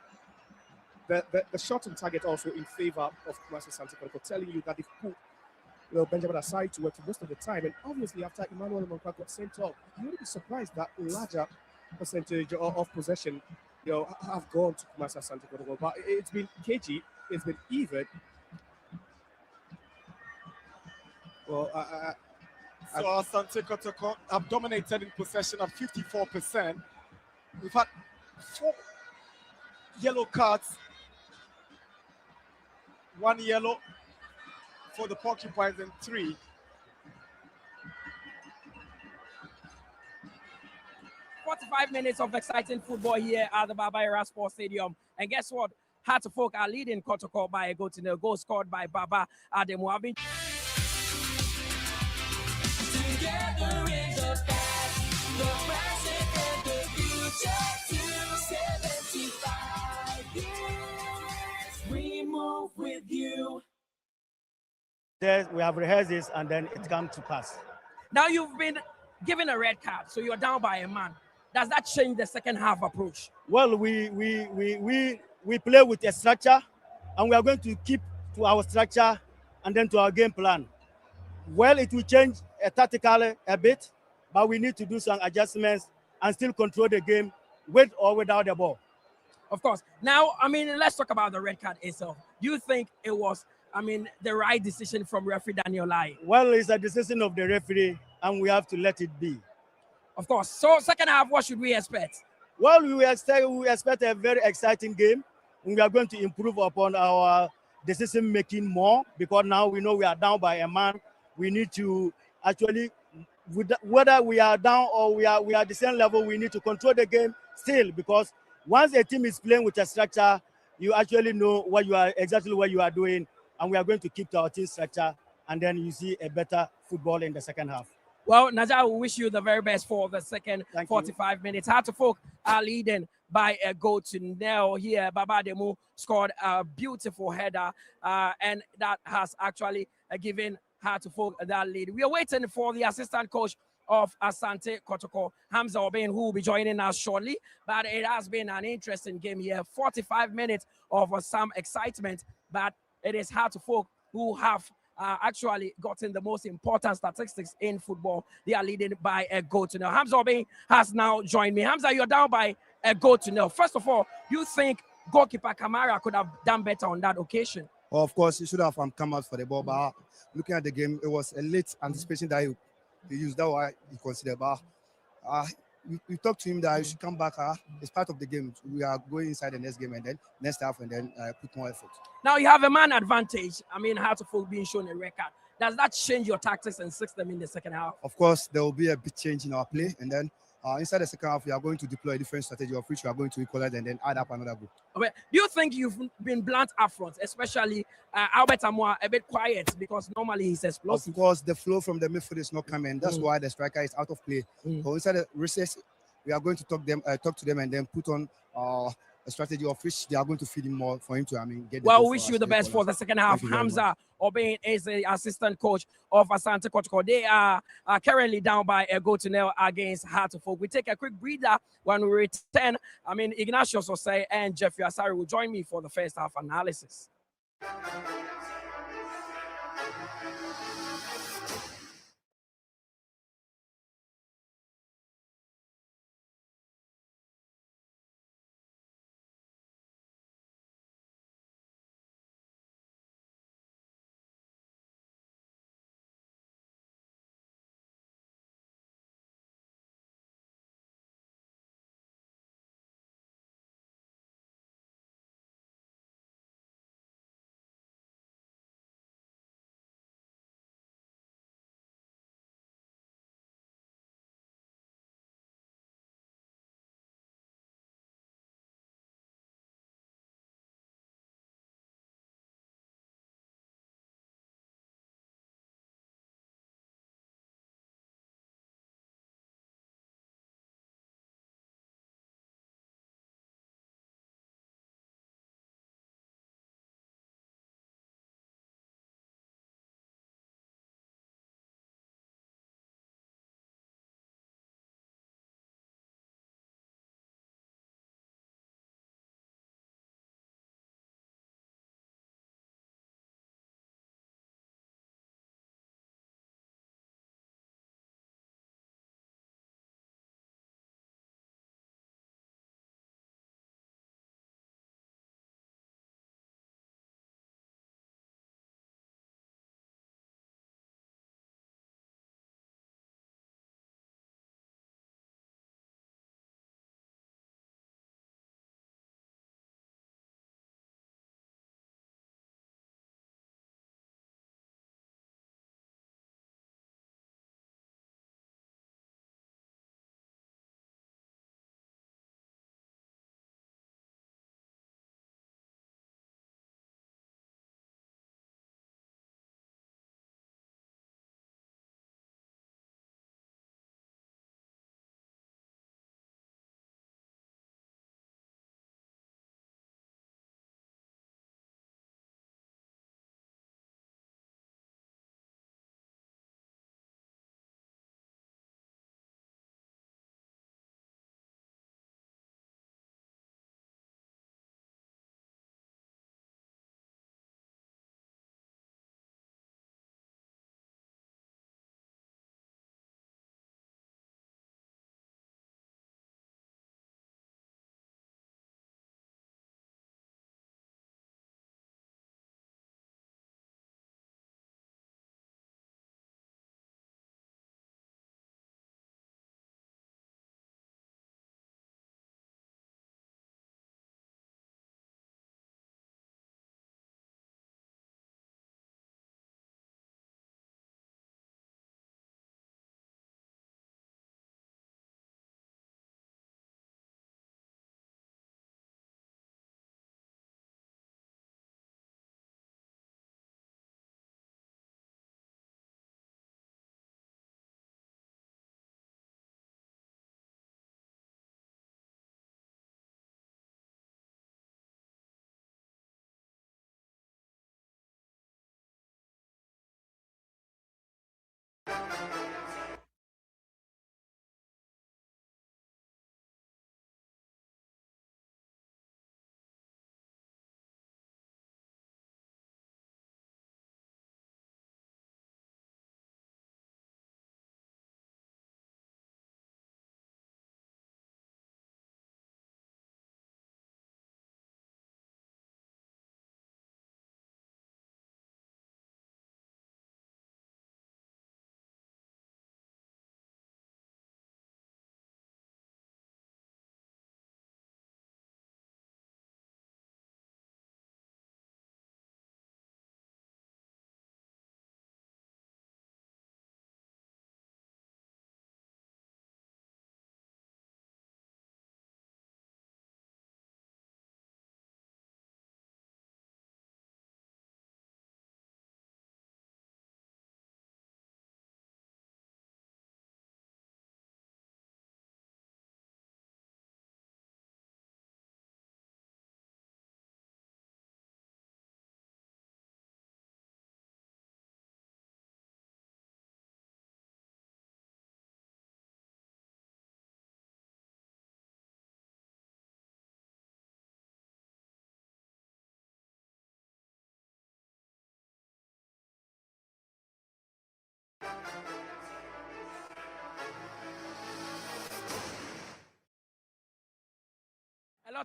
the shot on target also in favor of Asante Kotoko, telling you that they've put Benjamin aside to work for most of the time. And obviously, after Emmanuel Amankwah got sent off, you would be surprised that larger percentage of possession, have gone to Kumasi Asante Kotoko. But it's been cagey, it's been even. Well, So Asante Kotoko have dominated in possession at 54%. We've had 4 yellow cards, 1 yellow for the Porcupines and 3. Minutes of exciting football here at the Baba Yara Sports Stadium. And guess what? Hartlefolk are leading Kotoko by a goal to nil. Goal scored by Baba Adamu. Together in the past, the present and the future, 275 years. We move with you. We have rehearsed this and then it comes to pass. Now you've been given a red card, so you're down by a man. Does that change the second half approach? Well, we play with a structure, and we are going to keep to our structure and then to our game plan. Well, it will change tactically a bit, but we need to do some adjustments and still control the game with or without the ball. Of course. Now, let's talk about the red card itself. Do you think it was, the right decision from referee Daniel Laye? Well, it's a decision of the referee, and we have to let it be. Of course. So, second half, what should we expect? Well, we expect a very exciting game. We are going to improve upon our decision making more, because now we know we are down by a man. We need to actually, whether we are down or we are the same level, we need to control the game still, because once a team is playing with a structure, you actually know exactly what you are doing, and we are going to keep to our team structure, and then you see a better football in the second half. Well, Naja, we wish you the very best for the second 45 minutes. Hartlefolk are leading by a goal to nil here. Baba Adamu scored a beautiful header, and that has actually given Hartlefolk that lead. We are waiting for the assistant coach of Asante Kotoko, Hamza Obin, who will be joining us shortly. But it has been an interesting game here. 45 minutes of some excitement, but it is hard to folk who have actually gotten the most important statistics in football. They are leading by a goal to nil. Hamza Obin has now joined me. Hamza, you're down by a goal to nil. First of all, you think goalkeeper Kamara could have done better on that occasion? Well, of course, he should have come out for the ball, but looking at the game, it was a late anticipation that he used. That's why he considered. But we talked to him that he should come back. It's part of the game. We are going inside the next game and then next half and then put more effort. Now you have a man advantage. I mean, Hartlepool being shown a record. Does that change your tactics and system in the second half? Of course, there will be a big change in our play, and then inside the second half, we are going to deploy a different strategy of which we are going to equalize and then add up another goal. Okay. Do you think you've been blunt up front, especially Albert Amankwah a bit quiet because normally he's explosive? Of course, the flow from the midfield is not coming. That's why the striker is out of play. So inside the recess, we are going to talk to them and then put on a strategy of which they are going to feed him more for him to get the well, wish you the best for the second half. Hamza Obin is the assistant coach of Asante Kotoko. They are currently down by a goal to nil against Hartlepool. We take a quick breather. When we return, Ignatius Osei and Jeffrey Asari will join me for the first half analysis.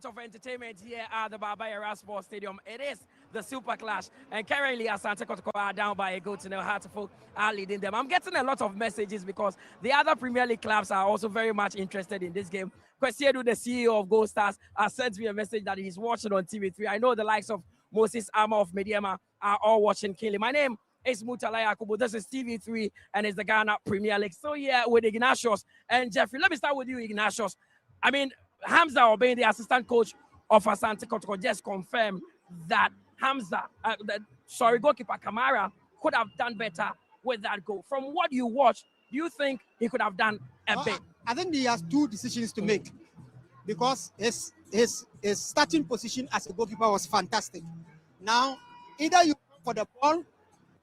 lot of entertainment here at the Baba Yara Sports Stadium. It is the Super Clash, and currently ASANTE Kotoko are down by a goal to nil. Hartlepool are leading them. I'm getting a lot of messages because the other Premier League clubs are also very much interested in this game. Kwesiedu, the CEO of Gold Stars, has sent me a message that he's watching on TV3. I know the likes of Moses Ama of Mediama are all watching keenly. My name is Mutalaya Yakubu. This is TV3 and it's the Ghana Premier League. So yeah, with Ignatius and Jeffrey. Let me start with you, Ignatius. I mean, Hamza Obey, the assistant coach of Asante Kotoko, just confirmed that Hamza, goalkeeper Kamara could have done better with that goal. From what you watched, do you think he could have done a bit? I think he has two decisions to make because his starting position as a goalkeeper was fantastic. Now, either you come for the ball,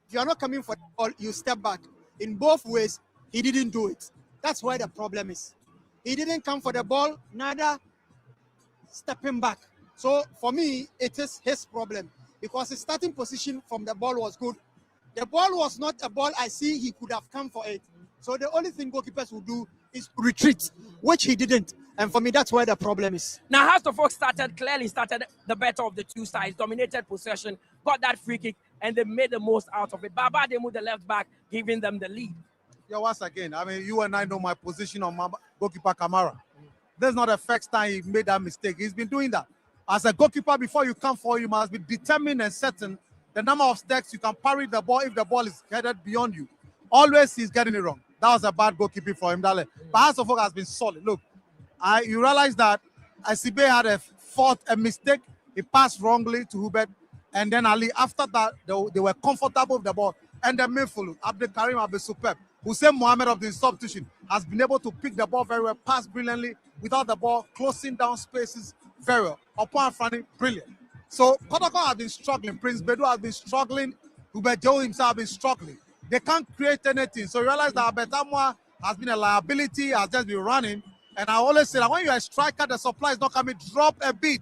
if you are not coming for the ball, you step back. In both ways, he didn't do it. That's where the problem is. He didn't come for the ball, neither stepping back. So for me, it is his problem because his starting position from the ball was good. The ball was not a ball I see he could have come for it. So the only thing goalkeepers will do is retreat, which he didn't. And for me, that's where the problem is. Now, House of Oak started the better of the two sides, dominated possession, got that free kick, and they made the most out of it. Baba Adamu, the left back, giving them the lead. Yeah, once again, I mean, you and I know my position on my goalkeeper Kamara. This is not the first time he made that mistake. He's been doing that. As a goalkeeper, before you come forward, you must be determined and certain the number of steps you can parry the ball if the ball is headed beyond you. Always he's getting it wrong. That was a bad goalkeeping for him. But House of Oak has been solid. Look, you realize that Asibe had a mistake. He passed wrongly to Hubert. And then Ali, after that, they were comfortable with the ball. And the midfield, Abdul Karim have been superb. Hussein Mohammed of the substitution has been able to pick the ball very well, pass brilliantly without the ball, closing down spaces very well. Upon Franny, brilliant. So Kotoko has been struggling. Prince Bedu has been struggling. Hubert Joe himself has been struggling. They can't create anything. So you realize that Amankwah has been a liability, has just been running. And I always say that when you're a striker, the supply is not coming, drop a bit.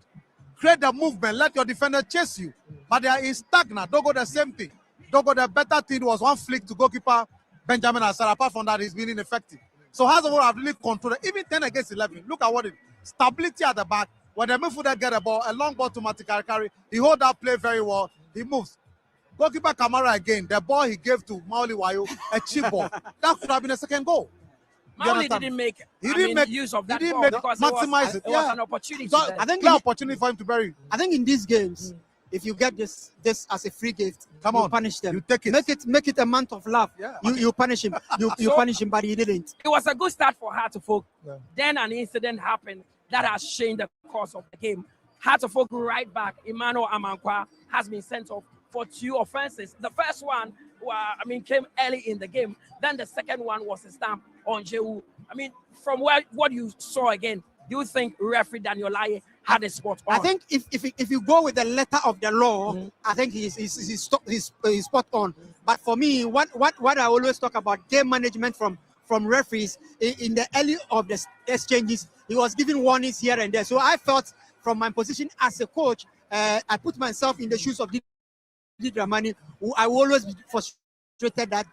Create the movement, let your defender chase you. But they are in stagnant. Don't go the same thing. Don't go the better thing was one flick to goalkeeper Benjamin Asar. Apart from that, he's been ineffective. So House of Oak have really controlled it. Even 10 against 11. Look at what it is. Stability at the back. When the midfielder get a ball, a long ball to Matikari, he hold that play very well. He moves. Goalkeeper Kamara again, the ball he gave to Maoli Wayo, a cheap ball. That could have been a second goal. Maoli didn't make use of that ball because maximize it was an opportunity. So I think clear opportunity for him to bury. I think in these games, if you get this as a free gift, come on, punish them. You take it. Make it a month of love. Yeah. You punish him. You punish him, but he didn't. It was a good start for Heart of Oak. Yeah. Then an incident happened that has changed the course of the game. Heart of Oak right back, Emmanuel Amankwah, has been sent off for 2 offenses. The first one, came early in the game. Then the second one was a stamp on Jehu. I mean, from what you saw again, do you think referee Daniel Laye had a spot on? I think if you go with the letter of the law, I think he's spot on. But for me, what I always talk about game management from referees in the early of the exchanges, he was giving warnings here and there. So I felt from my position as a coach, I put myself in the shoes of Dramani, who I will always be frustrated that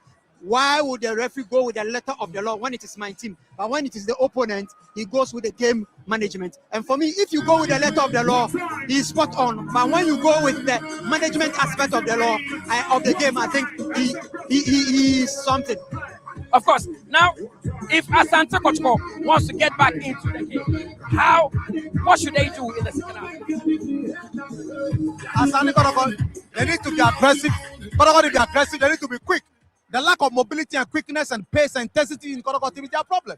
why would the referee go with the letter of the law when it is my team? But when it is the opponent, he goes with the game management. And for me, if you go with the letter of the law, he's spot on. But when you go with the management aspect of the law, of the game, I think he is something. Of course. Now, if Asante Kotoko wants to get back into the game, what should they do in the second half? Asante Kotoko, they need to be aggressive. Kotoko to be aggressive, they need to be quick. The lack of mobility and quickness and pace and intensity in Kotoko team is their problem.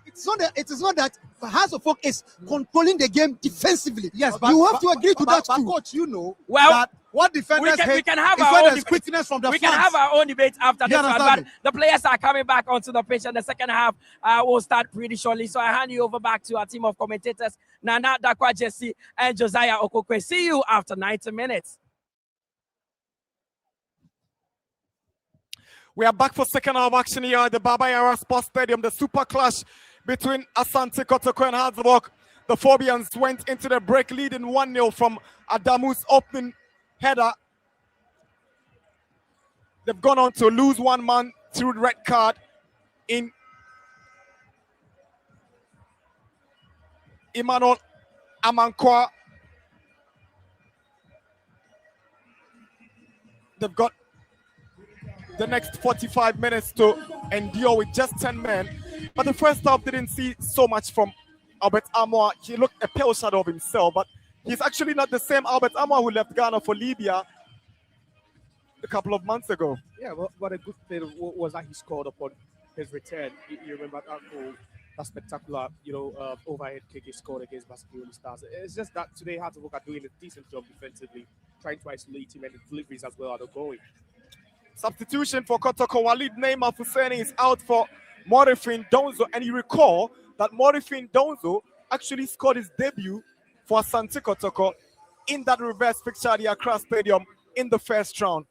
It is not that House of Oak is controlling the game defensively. Yes, but you have to agree to that too. Coach, you know that what defenders hate we can have is our when own there's quickness from the We flanks. can have our own debate after this one, but me? the players are coming back onto the pitch, and the second half will start pretty shortly. So I hand you over back to our team of commentators, Nana Dakwa Jesse and Josiah Okokwe. See you after 90 minutes. We are back for second half action here at the Baba Yara Sports Stadium, the super clash between Asante Kotoko and House of Oak. The Phobians went into the break leading 1-0 from Adamu's opening header. They've gone on to lose one man through the red card in Emmanuel Amankwah. They've got the next 45 minutes to endure with just 10 men. But the first half didn't see so much from Albert Amoah. He looked a pale shadow of himself, but he's actually not the same Albert Amoah who left Ghana for Libya a couple of months ago. Yeah, but a good thing was that he scored upon his return. You remember that goal, that spectacular, overhead kick he scored against Barcelona Stars. It's just that today Hearts of Oak are doing a decent job defensively, trying to isolate him, and the deliveries as well are not going. Substitution for Kotoko. Walid Neymar Fuseni is out for Morifin Donzo, and you recall that Morifin Donzo actually scored his debut for ASANTE Kotoko in that reverse fixture at the Accra Stadium in the first round.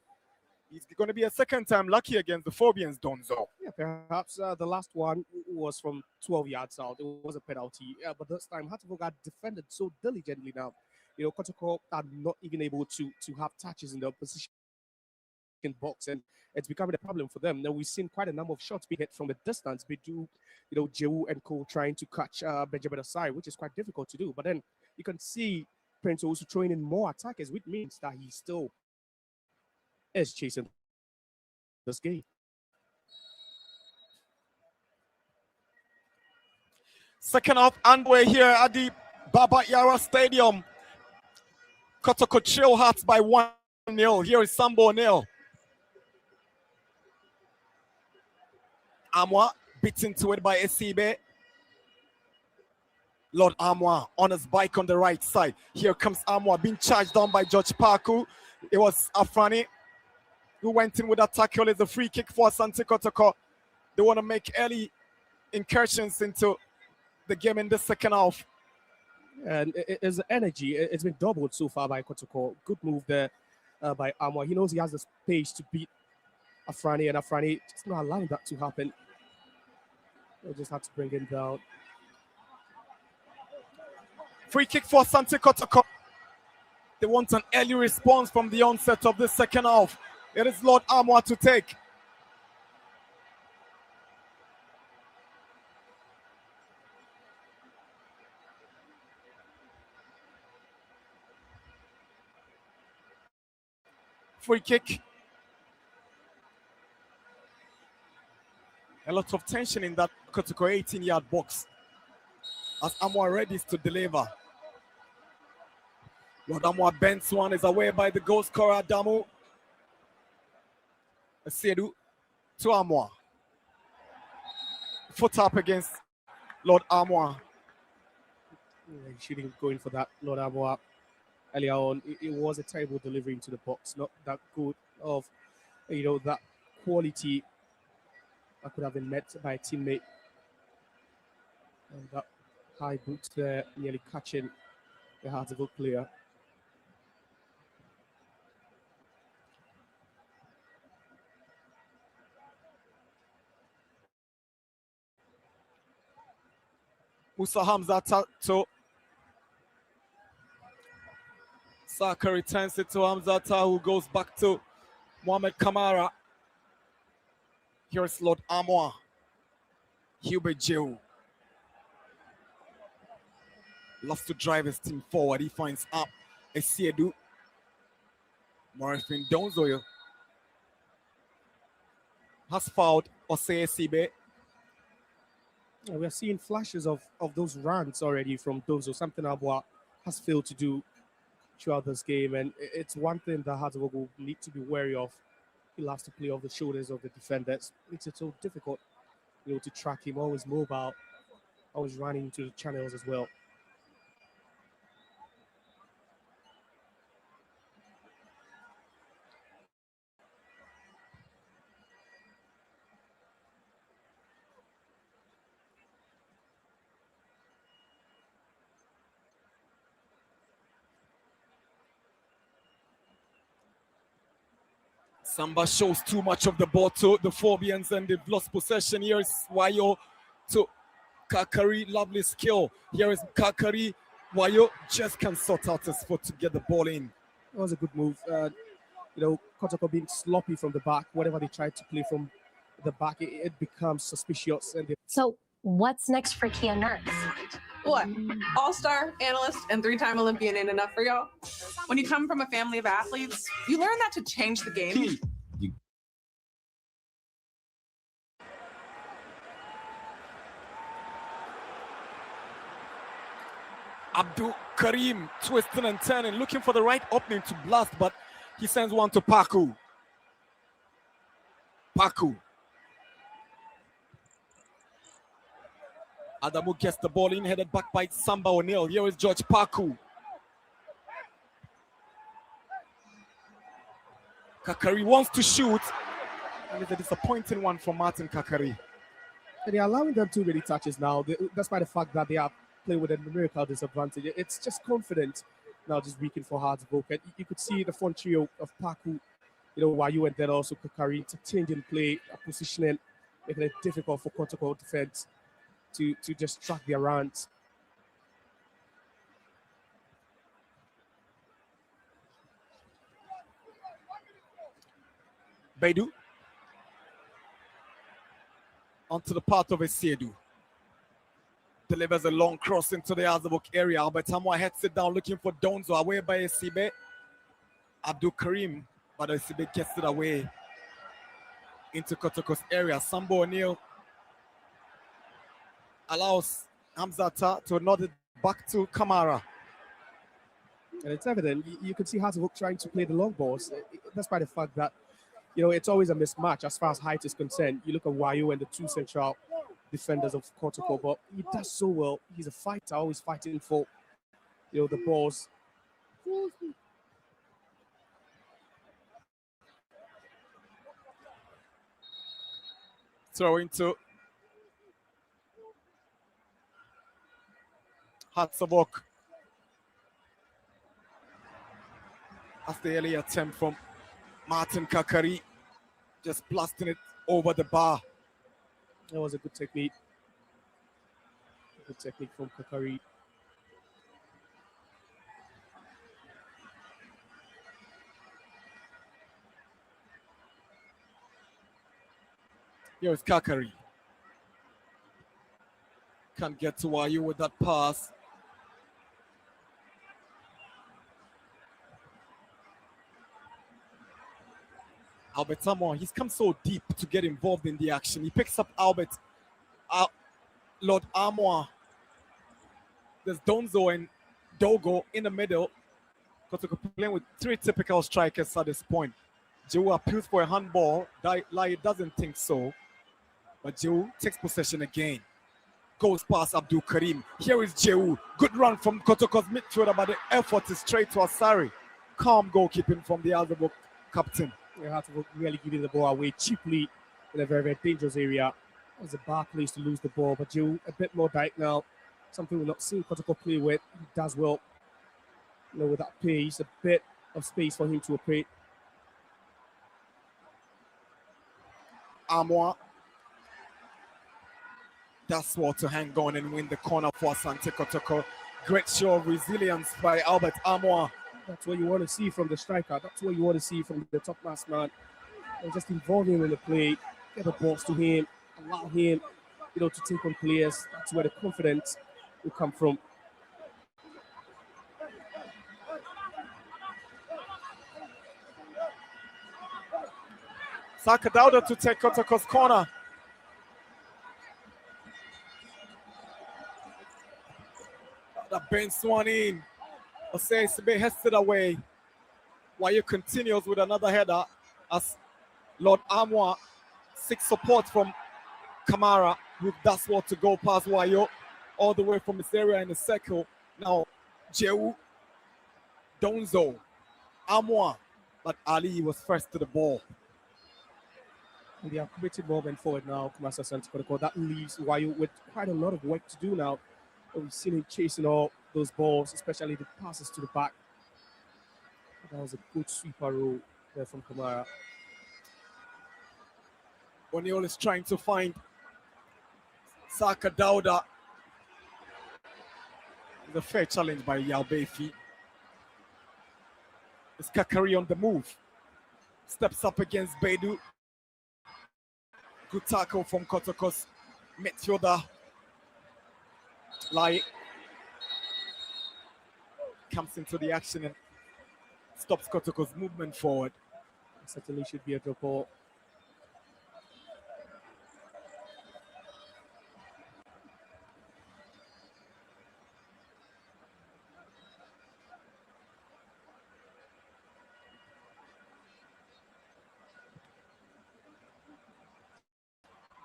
He's going to be a second time lucky against the Phobians, Donzo. Yeah, perhaps the last one was from 12 yards out. It was a penalty, but this time Hearts of Oak had defended so diligently now. Kotoko are not even able to have touches in the opposition box, and it's becoming a problem for them. Now we've seen quite a number of shots being hit from the distance. We do, Jehu and Co trying to catch Benjamin aside, which is quite difficult to do. But then you can see Prince also throwing in more attackers, which means that he still is chasing this game. Second half underway here at the Baba Yara Stadium. Kotoko trail Hearts by 1-0. Here is Sambo O'Neill. Amoah beaten to it by Esibe. Lord Amoah on his bike on the right side. Here comes Amoah being charged down by George Parku. It was Afrani who went in with that tackle. It's a free kick for ASANTE Kotoko. They want to make early incursions into the game in the second half. And it's energy. It's been doubled so far by Kotoko. Good move there by Amoah. He knows he has the space to beat Afrani, and Afrani just not allowing that to happen. They just had to bring him down. Free kick for ASANTE Kotoko. They want an early response from the onset of the second half. It is Lord Amoah to take. Free kick. A lot of tension in that Kotoko 18-yard box as Amoah ready to deliver. Lord Amoah bends one, is away by the goal scorer Adamu. Sedu to Amoah. Foot up against Lord Amoah. He shouldn't go in for that, Lord Amoah. Earlier on, it was a terrible delivery into the box, not that good of, that quality that could have been met by a teammate. And that high boot there, nearly catching the Hearts of Oak player. Musa Hamza to Saka returns it to Hamzata, who goes back to Mohamed Kamara. Here's Lord Amoah. Hubert Jehu loves to drive his team forward. He finds up Esiedu. Morifin Donzo has fouled Osei Sibe. We are seeing flashes of those runs already from Donzo, something Amoah has failed to do throughout this game, and it's one thing that Hearts of Oak will need to be wary of. He loves to play off the shoulders of the defenders. It's so difficult, to track him. Always mobile, always running into the channels as well. Samba shows too much of the ball to the Phobians, and they've lost possession. Here is Wayo to Kakari, lovely skill. Here is Kakari. Wayo just can sort out his foot to get the ball in. That was a good move. Kotoko being sloppy from the back. Whatever they try to play from the back, it becomes suspicious. And So what's next for Kia Nuts? What? All-star, analyst, and 3-time Olympian ain't enough for y'all? When you come from a family of athletes, you learn that to change the game. Abdul Karim twisting and turning, looking for the right opening to blast, but he sends one to Paku. Paku. Adamu gets the ball in, headed back by Samba O'Neal. Here is George Paku. Kakari wants to shoot, and it's a disappointing one from Martin Kakari. And they're allowing them too many touches now, despite the fact that they are playing with a numerical disadvantage. It's just confident now, just weakened for Hartsburg. And you could see the front trio of Paku, Wayu, and then also Kakari changing play, positioning, making it difficult for Kotoko defense to just track their runs. Baidu onto the part of Esiedu. Delivers a long cross into the Azabuk area. Albert Amankwah heads it down looking for Donzo, away by Esibe. Abdul Karim, but Esibe gets it away into Kotoko's area. Sambo O'Neal allows Hamzata to nod it back to Kamara. And it's evident, you can see Hartsburg trying to play the long balls, despite the fact that, it's always a mismatch as far as height is concerned. You look at Wayu and the two central defenders of Kotoko, but he does so well. He's a fighter, always fighting for, the balls. Throw into Hartsburg. That's the early attempt from Martin Kakari, just blasting it over the bar. That was a good technique. Good technique from Kakari. Here is Kakari. Can't get to Wayu with that pass. Albert Amankwah, he's come so deep to get involved in the action. He picks up Lord Amankwah. There's Donzo and Dogo in the middle. Kotoko playing with three typical strikers at this point. Jehu appeals for a handball. Lai doesn't think so. But Jehu takes possession again. Goes past Abdul Karim. Here is Jehu. Good run from Kotoko's midfielder, but the effort is straight to Asari. Calm goalkeeping from the Azabuk captain. They had to really giving the ball away cheaply in a very, very dangerous area. It was a bad place to lose the ball, but Jehu a bit more diagonal. Something we're not seeing Kotoko play with. He does well, with that pace, a bit of space for him to operate. Amankwah. That's what to hang on and win the corner for ASANTE Kotoko. Great show of resilience by Albert Amankwah. That's what you want to see from the striker. That's what you want to see from the top class man. And just involve him in the play, get the balls to him, allow him, to take on players. That's where the confidence will come from. Saka Dauda to take Kotoko's corner. That bends one in. Osei Sibe heads it away. Wayu continues with another header as Lord Amankwah seeks support from Kamara, who does what to go past Wayu all the way from his area in the circle. Now, Jehu, Donzo, Amankwah, but Ali was first to the ball. And they are committed movement forward now, Kumasa Santikotoko. That leaves Wayu with quite a lot of work to do now. We've seen him chasing all those balls, especially the passes to the back. That was a good sweeper roll there from Kamara. O'Neal is trying to find Saka Dauda. The fair challenge by Yalbefi. It's Kakari on the move. Steps up against Baidu. Good tackle from Kotoko's midfielder. Lai comes into the action and stops Kotoko's movement forward. Certainly should be a drop ball.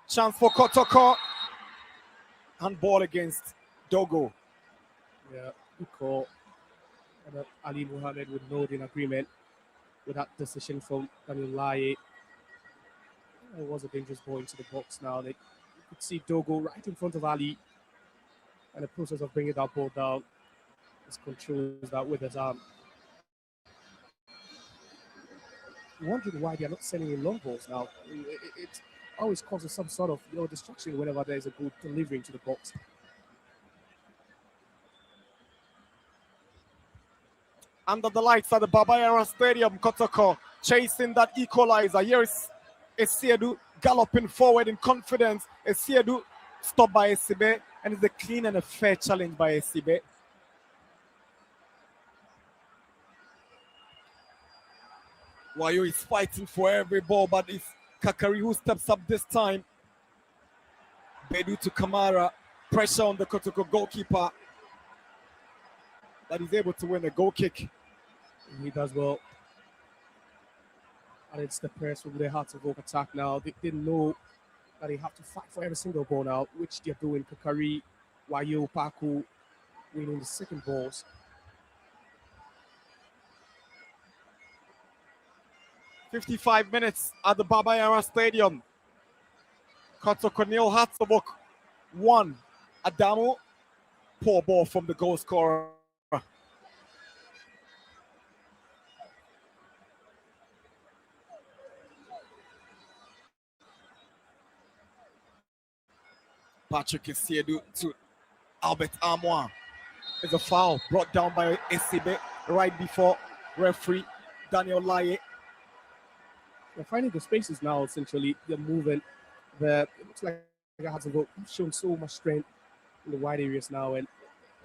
Chance for Kotoko. Handball against Dogo. Yeah, good call. And Ali Muhammad would nod in agreement with that decision from Daniel Laye. It was a dangerous ball into the box now. You could see Dogo right in front of Ali. And the process of bringing that ball down, just controls that with his arm. Wondering why they are not sending in long balls now. It always causes some sort of distraction whenever there is a good delivery into the box. Under the lights at the Babayara Stadium, Kotoko chasing that equalizer. Here is Esiedu galloping forward in confidence. Esiedu stopped by Esibe, and it's a clean and a fair challenge by Esibe. Wayo is fighting for every ball, but it's Kakari who steps up this time. Bedu to Kamara, pressure on the Kotoko goalkeeper, but he's able to win a goal kick. He does well. And it's the press from their heart to vote attack now. They didn't know that they have to fight for every single ball now, which they're doing. Kakari, Wayo, Paku winning the second balls. 55 minutes at the Babayara Stadium. Kotoko nil, Hatzabok 1. Adamu, poor ball from the goal scorer. Patrick Esiedu to Albert Amankwah. There's a foul brought down by Esibe right before referee Daniel Laye. They're finding the spaces now, essentially. They're moving. It looks like Hatzabok have shown so much strength in the wide areas now. And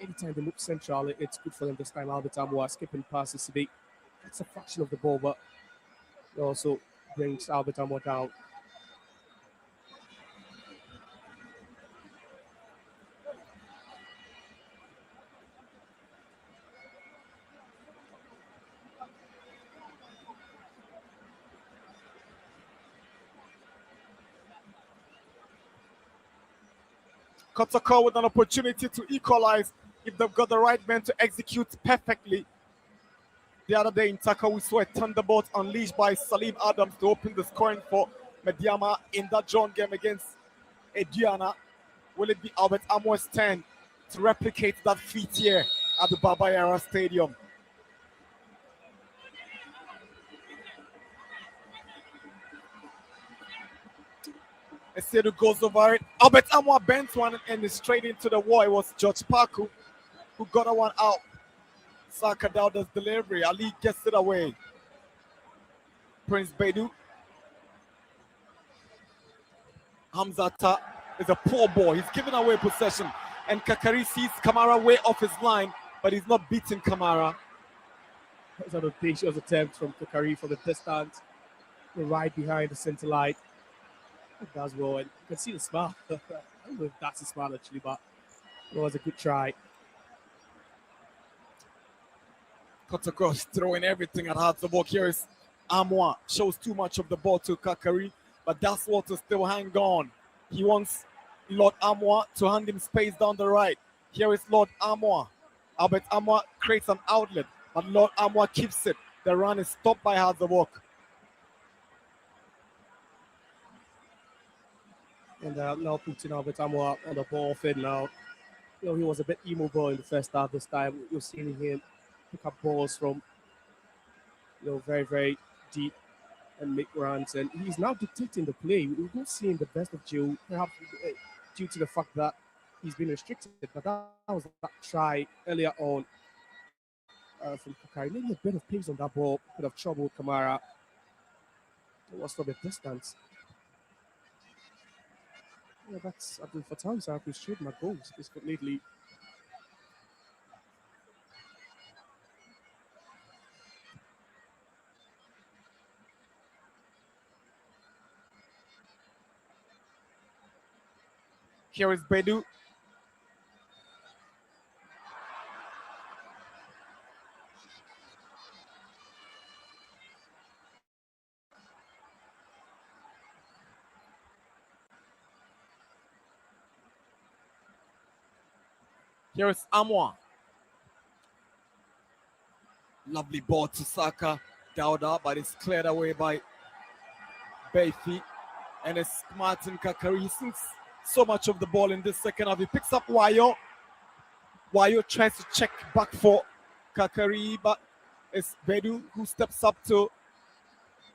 anytime they move central, it's good for them this time. Albert Amankwah skipping past Esibe. That's a fraction of the ball, but it also brings Albert Amankwah down. Kotoko with an opportunity to equalize if they've got the right men to execute perfectly. The other day in Taka, we saw a thunderbolt unleashed by Salim Adams to open the scoring for Mediama in that drawn game against Ediana. Will it be Albert Amankwah's turn to replicate that feat here at the Babayara Stadium? Esiedu goes over it. Albert Amankwah bent one and is straight into the wall. It was George Paku who got that one out. Saka Dauda's delivery. Ali gets it away. Prince Bedu. Hamzata is a poor ball. He's giving away possession. And Kakari sees Kamara way off his line, but he's not beating Kamara. That's an audacious attempt from Kakari from the distance. Right behind the center line. It does well, and you can see the smile. I don't know if that's a smile actually, but it was a good try. Kotoko throwing everything at Hatzabok. Here is Amankwah. Shows too much of the ball to Kakari, but that's what to still hang on. He wants Lord Amankwah to hand him space down the right. Here is Lord Amankwah. Albert Amankwah creates an outlet, but Lord Amankwah keeps it. The run is stopped by Hatzabok. And now putting Albert Amankwah on the ball field now. He was a bit immobile in the first half this time. You're seeing him pick up balls from, very, very deep and make runs. And he's now dictating the play. We're not seeing the best of Joe, perhaps due to the fact that he's been restricted. But that was that try earlier on from Kakari. Maybe a bit of pace on that ball could have troubled Kamara. It was from the distance. Yeah, that's Abdul Fattah who's shooting my goals. He's completely. Here is Bedu. Here is Amankwah. Lovely ball to Saka. Dauda, but it's cleared away by Bayfi. And it's Martin Kakari. He sees so much of the ball in this second half. He picks up Wayo. Wayo tries to check back for Kakari, but it's Bedu who steps up to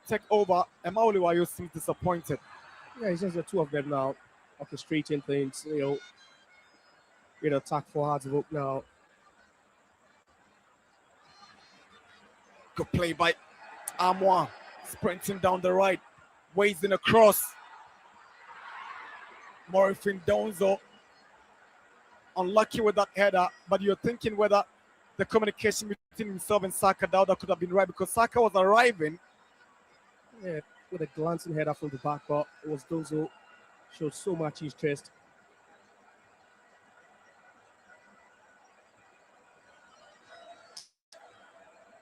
take over. And Mauli Wayo seems disappointed. Yeah, it's just the two of them now orchestrating things, with attack for hard to work now. Good play by Amankwah, sprinting down the right, waves in a cross. Morifin Donzo, unlucky with that header, but you're thinking whether the communication between himself and Saka Dauda could have been right, because Saka was arriving. Yeah, with a glancing header from the back, but it was Donzo showed so much interest.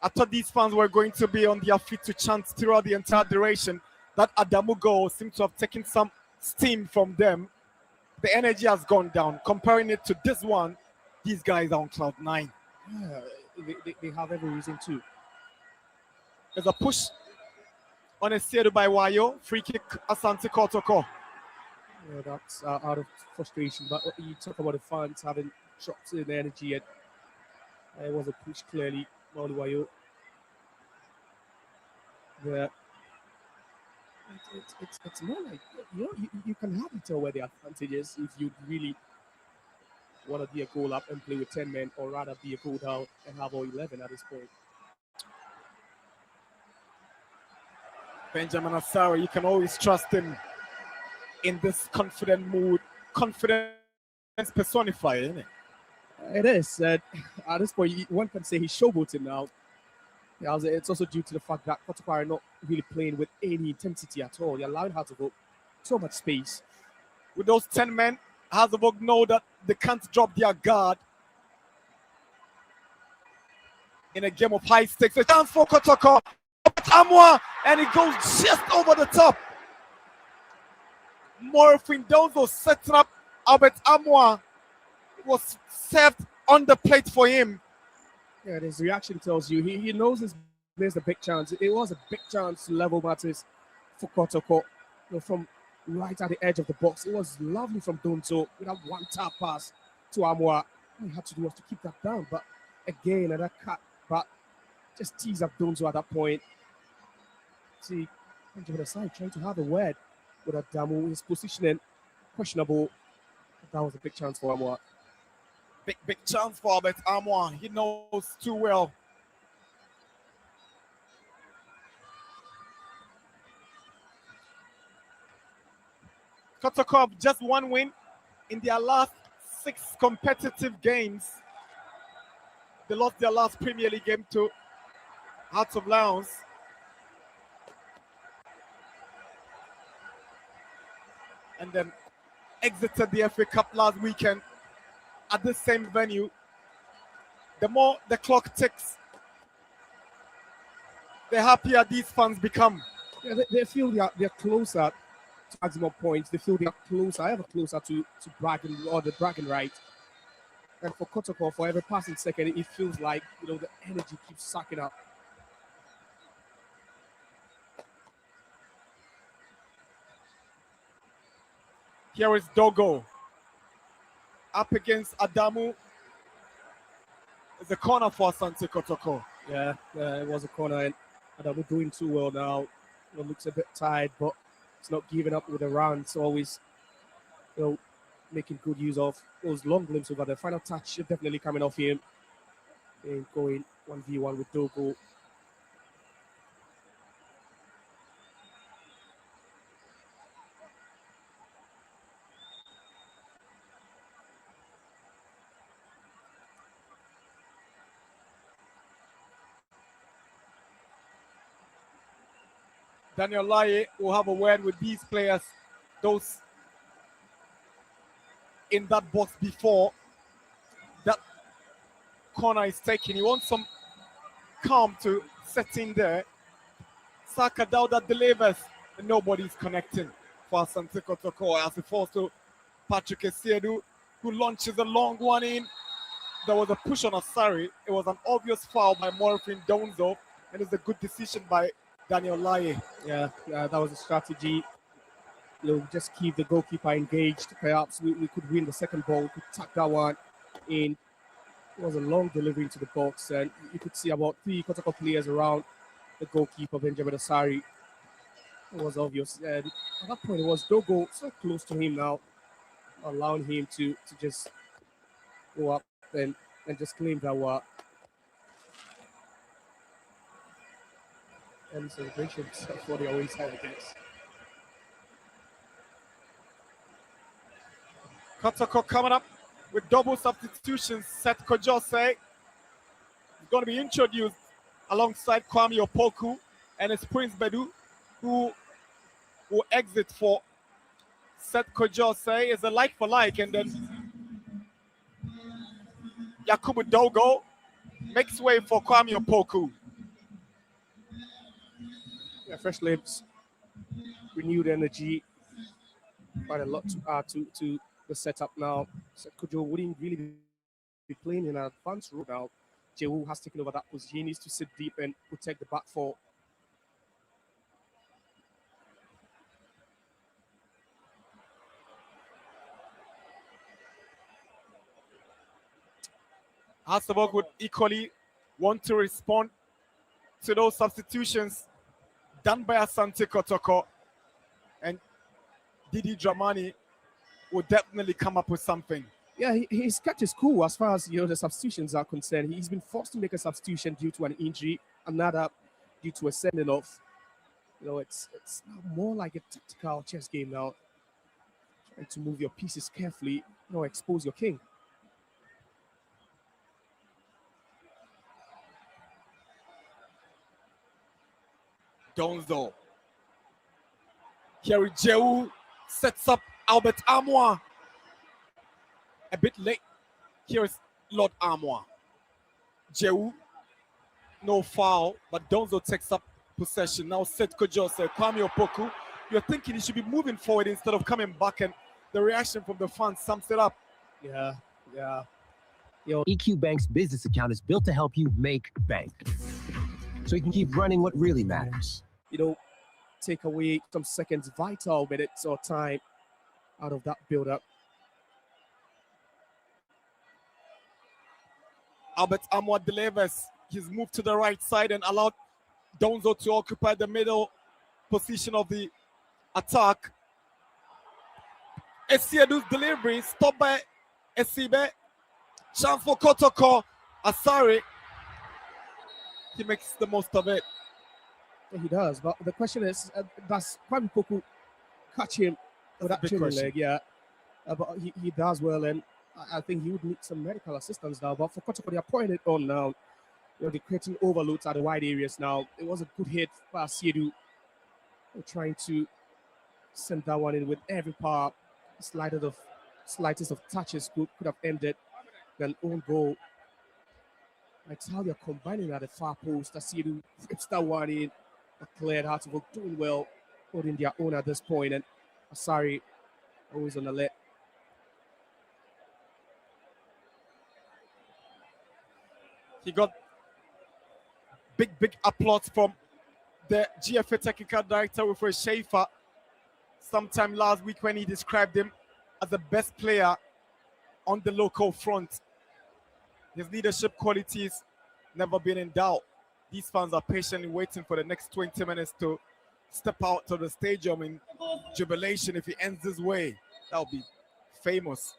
I thought these fans were going to be on their feet to chant throughout the entire duration. That Adamu goal seemed to have taken some steam from them. The energy has gone down. Comparing it to this one, these guys are on cloud 9. Yeah, they have every reason to. There's a push on a Sedu by Wayo. Free kick, Asante Kotoko. Yeah, that's out of frustration. But you talk about the fans having dropped in energy, and it was a push clearly. Wayo. Yeah. It's more like, you can hardly tell where the advantage is if you really want to be a goal up and play with 10 men, or rather be a goal down and have all 11 at this point. Benjamin Asara, you can always trust him in this confident mood. Confidence personified, isn't it? It is. At this point, one can say he's showboating now. Yeah, it's also due to the fact that Kotoko are not really playing with any intensity at all. They're allowing Hazlevogt so much space. With those 10 men, Hazlevogt know that they can't drop their guard in a game of high stakes. A chance for Kotoko. Amankwah, and it goes just over the top. Morifin Donzo sets up Albert Amankwah. Was served on the plate for him. Yeah, his reaction tells you he knows there's a big chance. It was a big chance to level matters for Kotoko. From right at the edge of the box. It was lovely from Donzo with that one tap pass to Amankwah. All he had to do was to keep that down. But again, that cut, but just tease up Donzo at that point. See, Benjamin Asai trying to have a word with Adamu. His positioning questionable. But that was a big chance for Amankwah. Big chance for Albert Amankwah. He knows too well. Kotoko have just one win in their last 6 competitive games. They lost their last Premier League game to Hearts of Lions. And then exited the FA Cup last weekend at the same venue. The more the clock ticks, the happier these fans become. Yeah, they feel they're closer to maximum points. They feel they're closer, ever closer to bragging, or the bragging right. And for Kotoko, for every passing second, it feels like the energy keeps sucking up. Here is Dogo up against Adamu. It's a corner for Asante Kotoko. Yeah, it was a corner, and Adamu doing too well now. Looks a bit tired, but it's not giving up with a run. It's always, making good use of those long glimpses over the final touch. Definitely coming off him and going 1v1 with Dogo. Daniel Laye will have a word with these players. Those in that box before that corner is taken. He wants some calm to set in there. Saka Dauda delivers, and nobody's connecting for ASANTE Kotoko as it falls to Patrick Esiedu, who launches a long one in. There was a push on Asari. It was an obvious foul by Morfin Donzo, and it's a good decision by Daniel Laye. Yeah, that was a strategy. Just keep the goalkeeper engaged. Perhaps we could win the second ball. We could tuck that one in. It was a long delivery into the box, and you could see about 3 Kotoko players around the goalkeeper, Benjamin Asari. It was obvious. And at that point, it was Dogo so close to him now, allowing him to just go up and just claim that one. And celebrations for the away side, I guess. Kotoko coming up with double substitutions. Seth Kojose is going to be introduced alongside Kwame Opoku, and it's Prince Bedu who will exit for Seth Kojose. Is a like for like, and then Yakubu Dogo makes way for Kwame Opoku. Yeah, fresh lips, renewed energy, quite a lot to add to the setup now. So Kojo wouldn't really be playing in an advanced role now. Jehu has taken over that position. He needs to sit deep and protect the back four. Hasselberg would equally want to respond to those substitutions done by ASANTE Kotoko, and Didi Dramani will definitely come up with something. Yeah, he's kept his cool as far as the substitutions are concerned. He's been forced to make a substitution due to an injury, another due to a sending off. It's now more like a tactical chess game now. Trying to move your pieces carefully, expose your king. Donzo. Kerry Jehu sets up Albert Amankwah. A bit late. Here is Lord Amankwah. Jehu, no foul, but Donzo takes up possession. Now Seth Kojose, Kwame Opoku. You're thinking he should be moving forward instead of coming back, and the reaction from the fans sums it up. Yeah. EQ Bank's business account is built to help you make bank, so you can keep running what really matters. Take away some seconds, vital minutes or time out of that build-up. Albert Amankwah delivers. He's moved to the right side and allowed Donzo to occupy the middle position of the attack. Esiedu's delivery stopped by Esibe. Chance for Kotoko. Asari. He makes the most of it. Yeah, he does, but the question is, does Kwame Opoku catch him with that training leg? Yeah, but he does well, and I think he would need some medical assistance now. But for Kotoko, they are pointing it on now. They're creating overloads at the wide areas now. It was a good hit by Asiedu. They're trying to send that one in with every power. Slightest of touches could have ended an own goal. That's how they're combining at the far post. Asiedu flips that one in. Cleared Hartlepool doing well, holding their own at this point, and Asari always on the left. He got big applause from the GFA technical director, Wilfred Schaefer, sometime last week when he described him as the best player on the local front. His leadership qualities never been in doubt. These fans are patiently waiting for the next 20 minutes to step out to the stadium in jubilation. If he ends this way, that would be famous.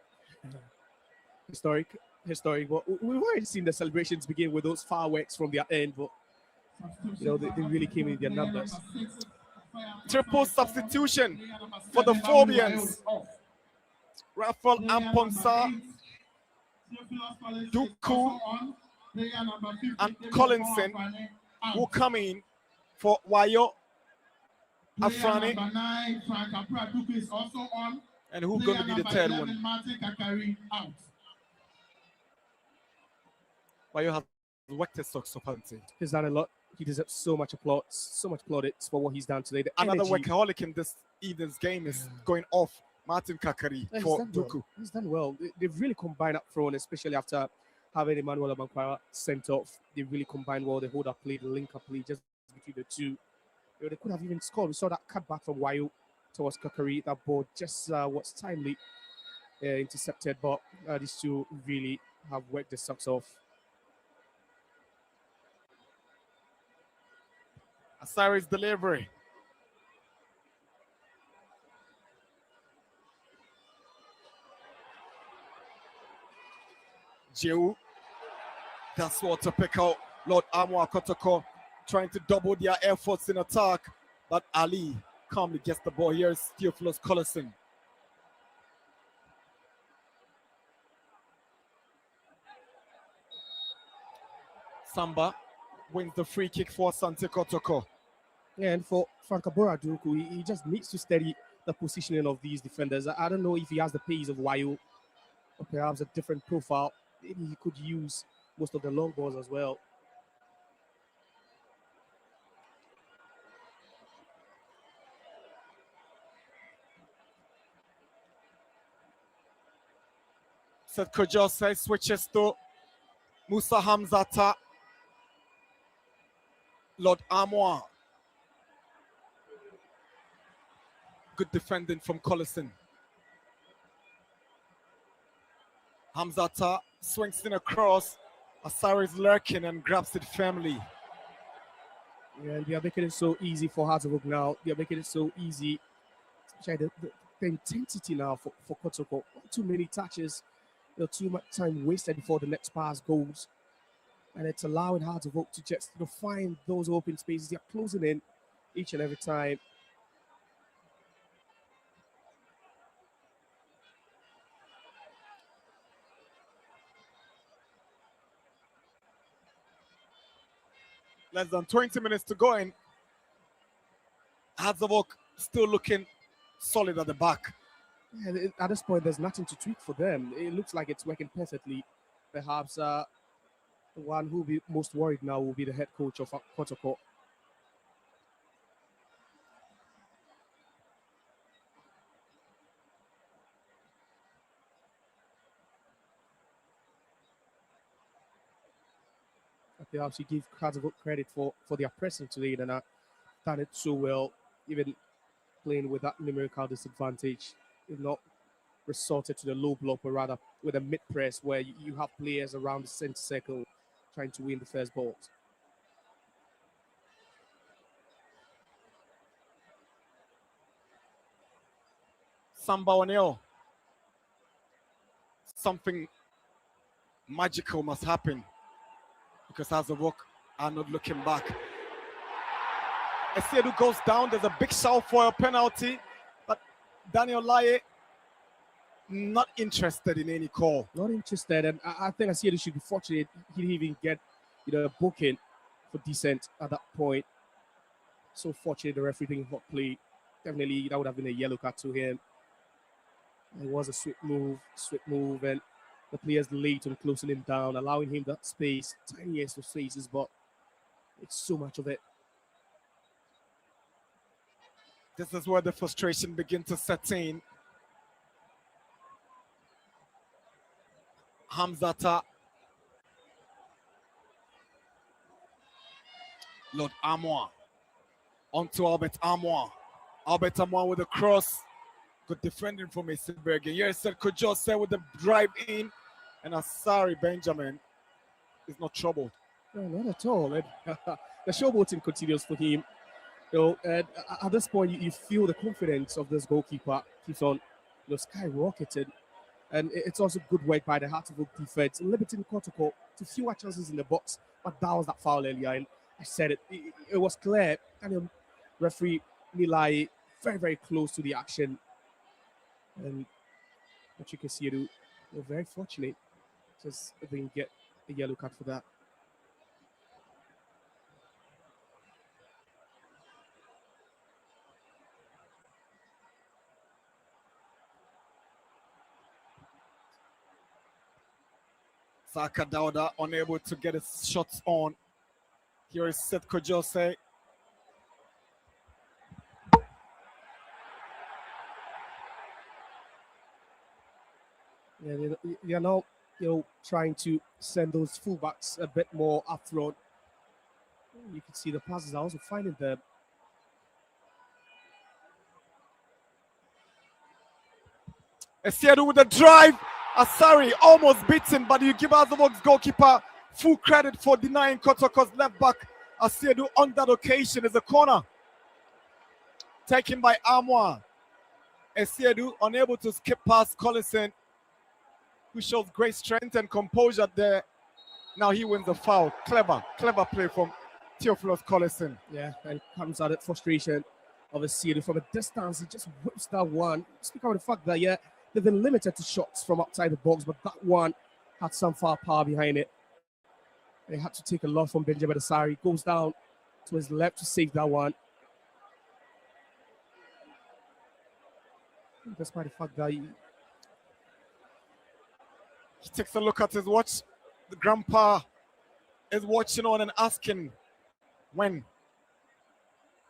Historic. But we've already seen the celebrations begin with those fireworks from their end, but they really came in their numbers. Triple substitution for the Phobians. Rafael Amponsa, Duku, and Collinson will come in for Wayo Afrani. And who's going to be the third one? Out. But you have worked his socks up, hasn't he? He's done a lot. He deserves so much applause, so much plaudits for what he's done today. The Another energy. workaholic in this evening's game is going off. Martin Kakari Yeah, for he's done Duku. well. He's done well. They've really combined up front, especially after having Emmanuel Amankwah sent off. They really combined well. The hold-up play, the link-up play, just between the two. They could have even scored. We saw that cutback from Wayo towards Kakari. That ball just was timely intercepted, but these two really have worked the socks off. Asari's delivery. Jehu. That's what to pick out. Lord Amwa Kotoko trying to double their efforts in attack. But Ali calmly gets the ball. Here's Theophilus Collison. Samba wins the free kick for Asante Kotoko. Yeah, and for Frankabora Duku, he just needs to steady the positioning of these defenders. I don't know if he has the pace of Wayo or perhaps a different profile. Maybe he could use most of the long balls as well. Seth Kojose switches to Musa Hamzata. Lord Amwa. Good defending from Collison. Hamzata swings in across. Asari is lurking and grabs it firmly. Yeah, and they are making it so easy for Hazard now. They are making it so easy. Especially the intensity now for Kotoko. Not too many touches. Too much time wasted before the next pass goes. And it's allowing Hazard to just find those open spaces. They're closing in each and every time. Less than 20 minutes to go in. Hazavok still looking solid at the back. Yeah, at this point, there's nothing to tweak for them. It looks like it's working perfectly. Perhaps the one who will be most worried now will be the head coach of Kotoko. Perhaps you give Hazavok credit for their pressing today, and done it so well, even playing with that numerical disadvantage. They've not resorted to the low block, but rather with a mid press where you have players around the center circle trying to win the first ball. Samba Waneo. Something magical must happen because Hazavok are not looking back. Esiedu goes down. There's a big shout for a penalty, but Daniel Laye not interested in any call. Not interested, and I think Esiedu should be fortunate he didn't even get a booking for decent at that point. So fortunate the referee didn't hot play. Definitely that would have been a yellow card to him. It was a swift move, and the players late on closing him down, allowing him that space, tiniest of spaces, but it's so much of it. This is where the frustration begins to set in. Hamzata. Lord Amwa. Onto Albert Amwa. Albert Amwa with a cross. Good defending from Mason-Berg. Here said Kojose with the drive in. And Asari Benjamin is not troubled. No, not at all. And, the showboating continues for him. And at this point, you feel the confidence of this goalkeeper keeps on skyrocketing. And it's also good work by the Hartlepool defense, limiting Kotoko to fewer chances in the box. But that was that foul earlier. And I said it was clear. And referee Nilai very, very close to the action. And what you can see, they're very fortunate. Just if they can get a yellow card for that. Saka Dauda unable to get his shots on. Here is Seth Kojose. Yeah, they are now, trying to send those fullbacks a bit more up front. You can see the passes are also finding them. Esiedu with a drive. Asari almost beaten, but you give Azovok's goalkeeper full credit for denying Kotoko's left back. Asiedu on that occasion is a corner taken by Amankwah. Esiedu unable to skip past Collison, who shows great strength and composure there. Now he wins the foul. Clever play from Theophilus Collison. Yeah, and comes out at frustration of Esiedu from a distance. He just whips that one. Speak about the fact that, yeah, they've been limited to shots from outside the box, but that one had some firepower behind it. They had to take a lot from Benjamin Asari. Goes down to his left to save that one. Despite the fact that he takes a look at his watch. The grandpa is watching on and asking when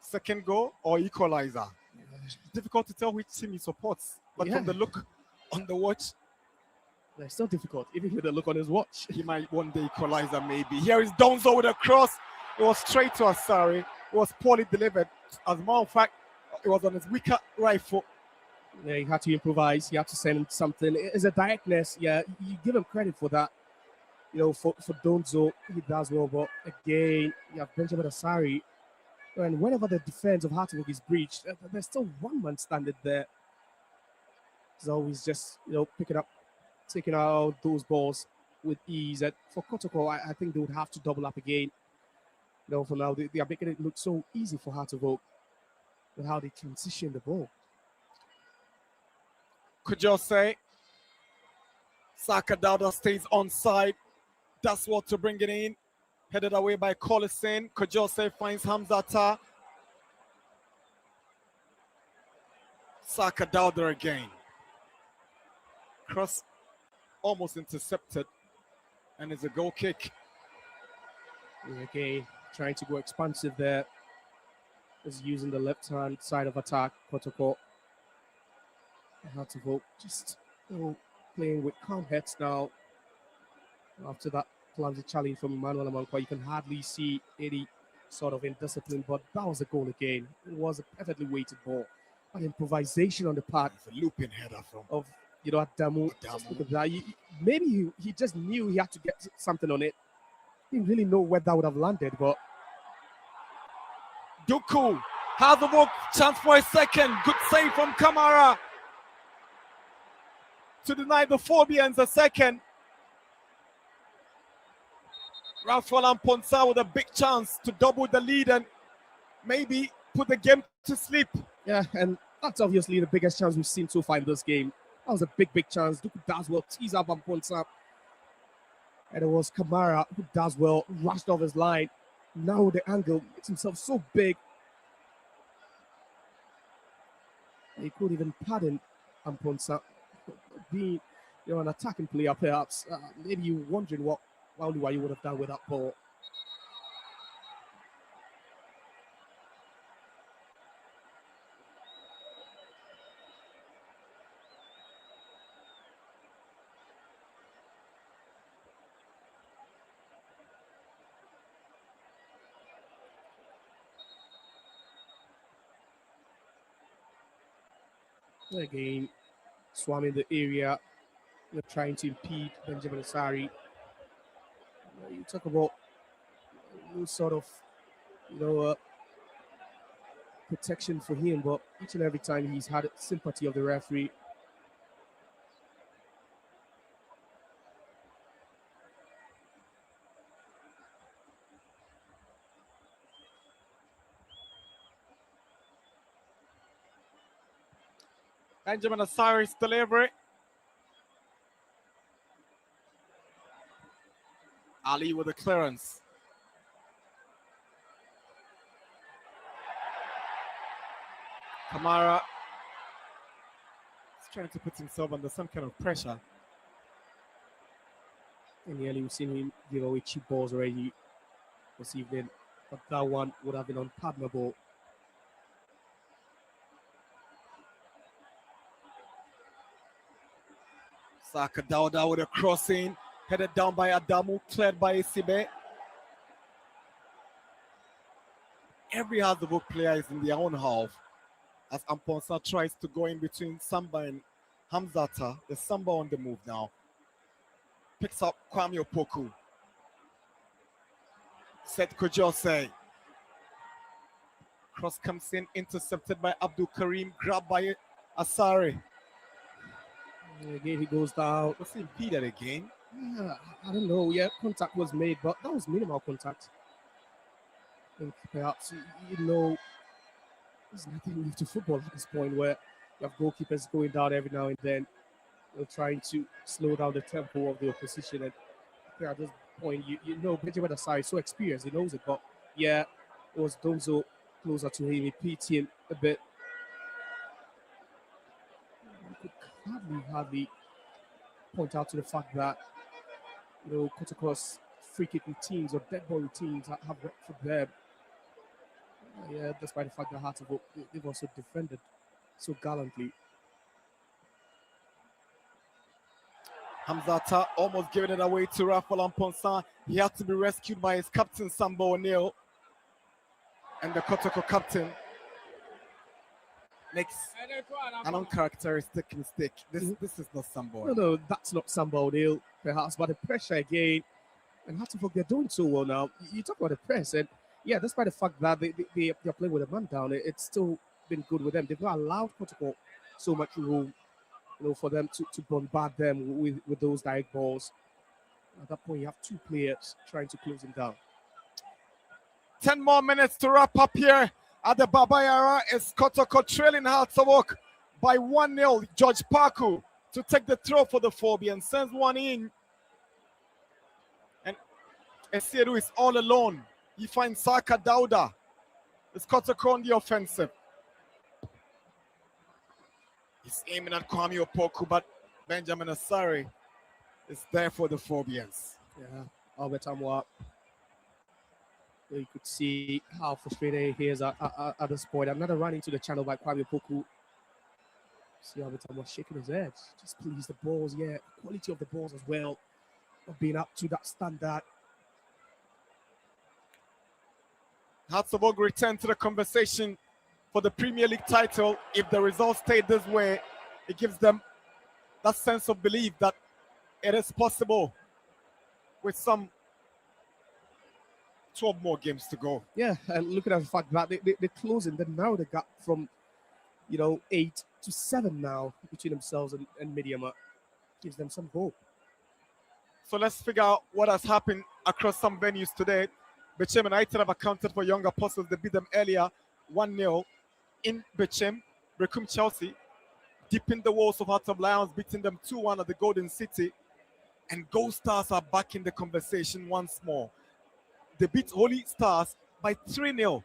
second goal or equalizer. It's difficult to tell which team he supports, but from the look on the watch, it's still difficult, even with the look on his watch. He might one day equalizer maybe. Here is Donzo with a cross. It was straight to Asari. It was poorly delivered. As a matter of fact, it was on his weaker right foot. Yeah, he had to improvise. He had to send him something. It's a directness. Yeah, you give him credit for that. For Donzo, he does well. But again, you have Benjamin Asari. And whenever the defense of Hartwig is breached, there's still one man standing there. He's always just, taking out those balls with ease. And for Kotoko, I think they would have to double up again. For now, they are making it look so easy for Hartwig with how they transition the ball. Could you say Saka Dauda stays onside? That's what to bring it in. Headed away by Collison. Kojose finds Hamzata. Saka Dauda again. Cross almost intercepted. And it's a goal kick. Okay, trying to go expansive there. Is using the left-hand side of attack, Kotoko. Hartwig just playing with calm heads now. After that clumsy challenge from Emmanuel Amankwah, you can hardly see any sort of indiscipline, but that was a goal again. It was a perfectly weighted ball. An improvisation on the part of a looping header from Adamu. Maybe he just knew he had to get something on it. Didn't really know where that would have landed, but Duku has a chance for a second. Good save from Kamara to deny the Phobians a second. Rafael Amponsa with a big chance to double the lead and maybe put the game to sleep. Yeah, and that's obviously the biggest chance we've seen so far in this game. That was a big chance. Duku does well, tease up Amponsa. And it was Kamara who does well, rushed off his line. Now the angle makes himself so big. He couldn't even pardon Amponsa. Being an attacking player, perhaps. Maybe you're wondering what you would have done with that ball. Again, swarming the area. They're trying to impede Benjamin Asari. You talk about sort of, protection for him, but each and every time he's had sympathy of the referee. Benjamin Asari's delivery. Ali with a clearance. Kamara is trying to put himself under some kind of pressure. And nearly we've seen him give away cheap balls already this evening, but that one would have been unpardonable. Saka Dauda with a crossing, headed down by Adamu, cleared by Isibe. Every Hazard player is in their own half as Amponsa tries to go in between Samba and Hamzata. The Samba on the move now. Picks up Kwame Opoku. Seth Kojose. Cross comes in, intercepted by Abdul Karim, grabbed by Asare. Again, he goes down. Was he impeded again? Yeah, I don't know. Yeah, contact was made, but that was minimal contact. I think perhaps, you know, there's nothing new to football at this point where you have goalkeepers going down every now and then, trying to slow down the tempo of the opposition. And I think at this point, you know, Benjamin Asare is so experienced, he knows it. But yeah, it was Donzo closer to him. He beat him a bit. You could hardly point out to the fact that, you know, Kotoko's free kicking teams or dead ball teams have worked for them. Yeah, despite the fact that Hearts of Oak, they've also defended so gallantly. Hamzata almost giving it away to Rafael Amponsa. He had to be rescued by his captain, Sambo O'Neill. And the Kotoko captain makes an uncharacteristic mistake. This is not Sambo. No, that's not Sambo O'Neill, perhaps, but the pressure again. And Hearts of Oak, they're doing so well now. You talk about the press, and yeah, despite the fact that they're playing with a man down, it's still been good with them. They've not allowed Kotoko so much room, you know, for them to bombard them with those direct balls. At that point, you have two players trying to close him down. 10 more minutes to wrap up here at the Babayara. Is Kotoko trailing Hearts of Oak by 1-0. George Parku to take the throw for the Phobian, sends one in. And Esiedu is all alone. He finds Saka Dauda. It's Kotoko on the offensive. He's aiming at Kwame Opoku, but Benjamin Asare is there for the Phobians. Yeah, Albert Amankwah. You could see how frustrated he is at this point. Another run into the channel by Kwame Opoku. See Albert Amankwah shaking his head. Just please the balls, yeah. Quality of the balls as well. Not being up to that standard. Hearts of Oak return to the conversation for the Premier League title. If the results stay this way, it gives them that sense of belief that it is possible with some 12 more games to go. Yeah, and looking at the fact that they're closing, they narrow the gap from, you know, 8 to 7 now between themselves and Midiama. Gives them some hope. So let's figure out what has happened across some venues today. Bechem United have accounted for Young Apostles. They beat them earlier 1-0 in Bechem. Brecum Chelsea deep in the walls of Hearts of Lions, beating them 2-1 at the Golden City. And Gold Stars are back in the conversation once more. They beat Holy Stars by 3-0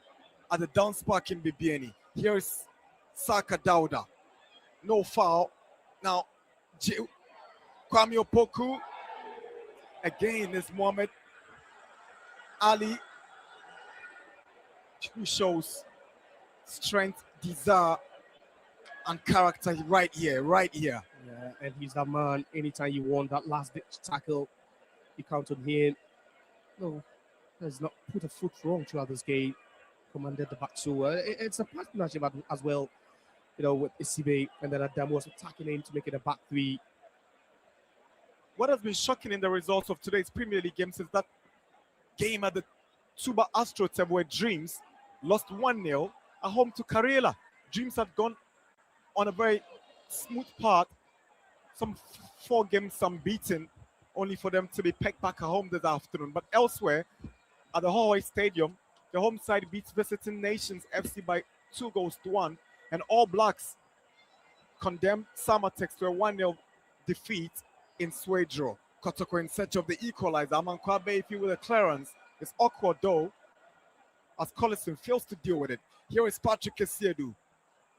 at the Downs Park in Bibiani. Here is Saka Dauda. No foul. Now, Kwame Opoku. Again is Mohamed Ali, who shows strength, desire, and character right here. Yeah, and he's that man. Anytime you want that last ditch tackle, you count on him. No, has not put a foot wrong throughout this game. Commanded the back. So it's a partnership as well, you know, with Isibe, and then Adamu was attacking him to make it a back three. What has been shocking in the results of today's Premier League games is that game at the Tuba AstroTurf where Dreams lost 1-0 at home to Karela. Dreams had gone on a very smooth path, some 4 games unbeaten, only for them to be pegged back at home this afternoon. But elsewhere, at the Hawaii Stadium, the home side beats visiting Nations FC by 2-1, and All Blacks condemned Samatex to a 1-0 defeat in Swedro. Kotoko in search of the equalizer. Amankwah Bayfield with a clearance. It's awkward though, as Collison fails to deal with it. Here is Patrick Esiedu,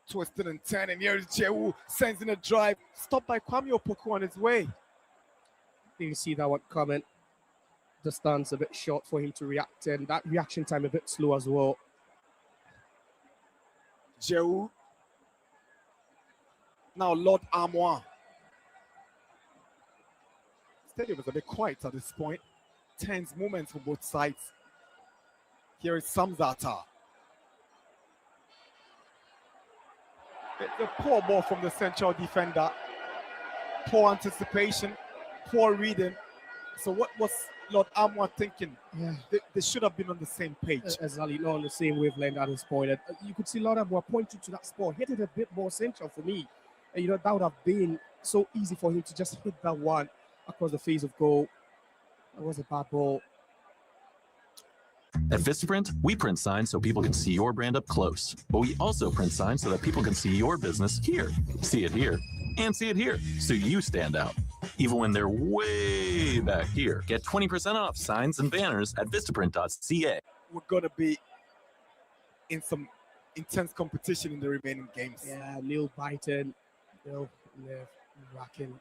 twisted and turning. Here is Jehu, sends in a drive, stopped by Kwame Opoku on his way. You see that one coming. the stance a bit short for him to react, and that reaction time a bit slow as well. Jehu. Now Lord Amankwah. Stadium is a bit quiet at this point. Tense moments for both sides. Here is Samzata. The poor ball from the central defender. Poor anticipation. Poor reading. So what was Lord Amankwah thinking? Yeah. They should have been on the same page. Exactly, not on the same wavelength at this point. And you could see Lord Amankwah pointing to that spot, hit it a bit more central for me. And, that would have been so easy for him to just hit that one across the face of goal. That was a bad ball. At Vistaprint, we print signs so people can see your brand up close. But we also print signs so that people can see your business here, see it here, and see it here, so you stand out. Even when they're way back here. Get 20% off signs and banners at Vistaprint.ca. We're going to be in some intense competition in the remaining games. Yeah, Neil Byton, racking.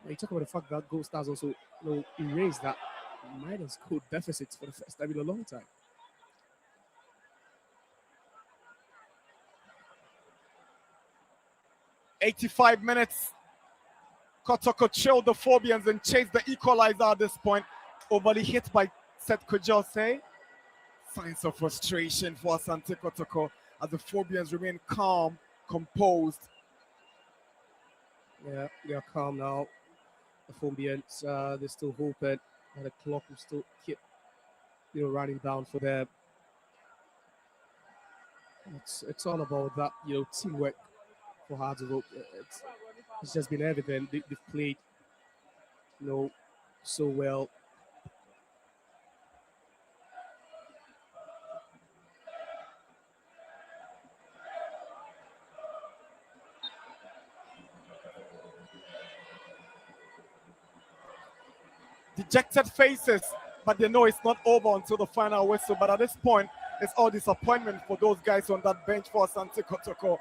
You talk about the fact that Gold Stars also erased that minus code deficits for the first time in a long time. '85 minutes. Kotoko chilled the Phobians and chased the equalizer at this point. Overly hit by Seth Kojose. Signs of frustration for Asante Kotoko as the Phobians remain calm, composed. Yeah, they are calm now. The Phobians, they're still hoping that the clock will still keep, running down for them. It's all about that, teamwork for hard to look. It's just been evident they've played, so well. Dejected faces, but they know it's not over until the final whistle. But at this point, it's all disappointment for those guys on that bench for Asante Kotoko.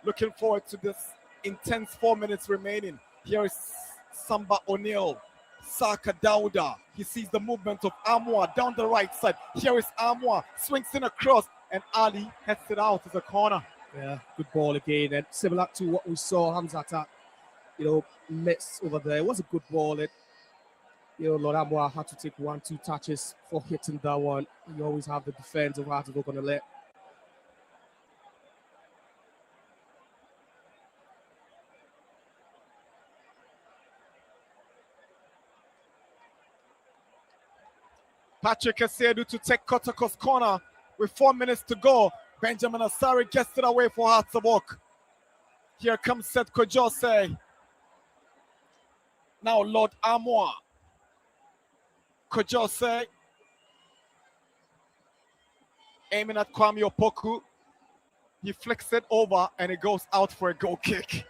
Looking forward to this intense 4 minutes remaining. Here is Samba O'Neill, Saka Dauda. He sees the movement of Amankwah down the right side. Here is Amankwah, swings in across, and Ali heads it out to the corner. Yeah, good ball again, and similar to what we saw Hamzata, miss over there. It was a good ball. Lord Amankwah had to take 1-2 touches for hitting that one. You always have the defense of hard to look on the left. Patrick Esedu to take Kotoko's corner with 4 minutes to go. Benjamin Asari gets it away for Hearts of Oak. Here comes Seth Kojose. Now Lord Amankwah. Kojose aiming at Kwame Opoku. He flicks it over and it goes out for a goal kick.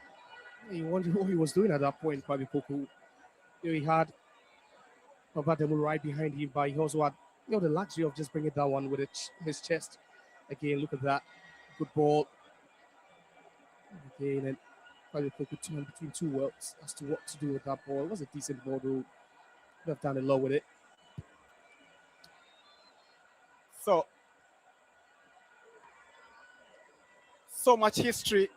You wonder what he was doing at that point, Kwame Opoku. He had Adamu right behind him, but he also had the luxury of just bringing that one with his chest. Again, look at that. Good ball. Again, and Kwame Opoku turned between two worlds as to what to do with that ball. It was a decent ball, though. Could have done a lot with it. So much history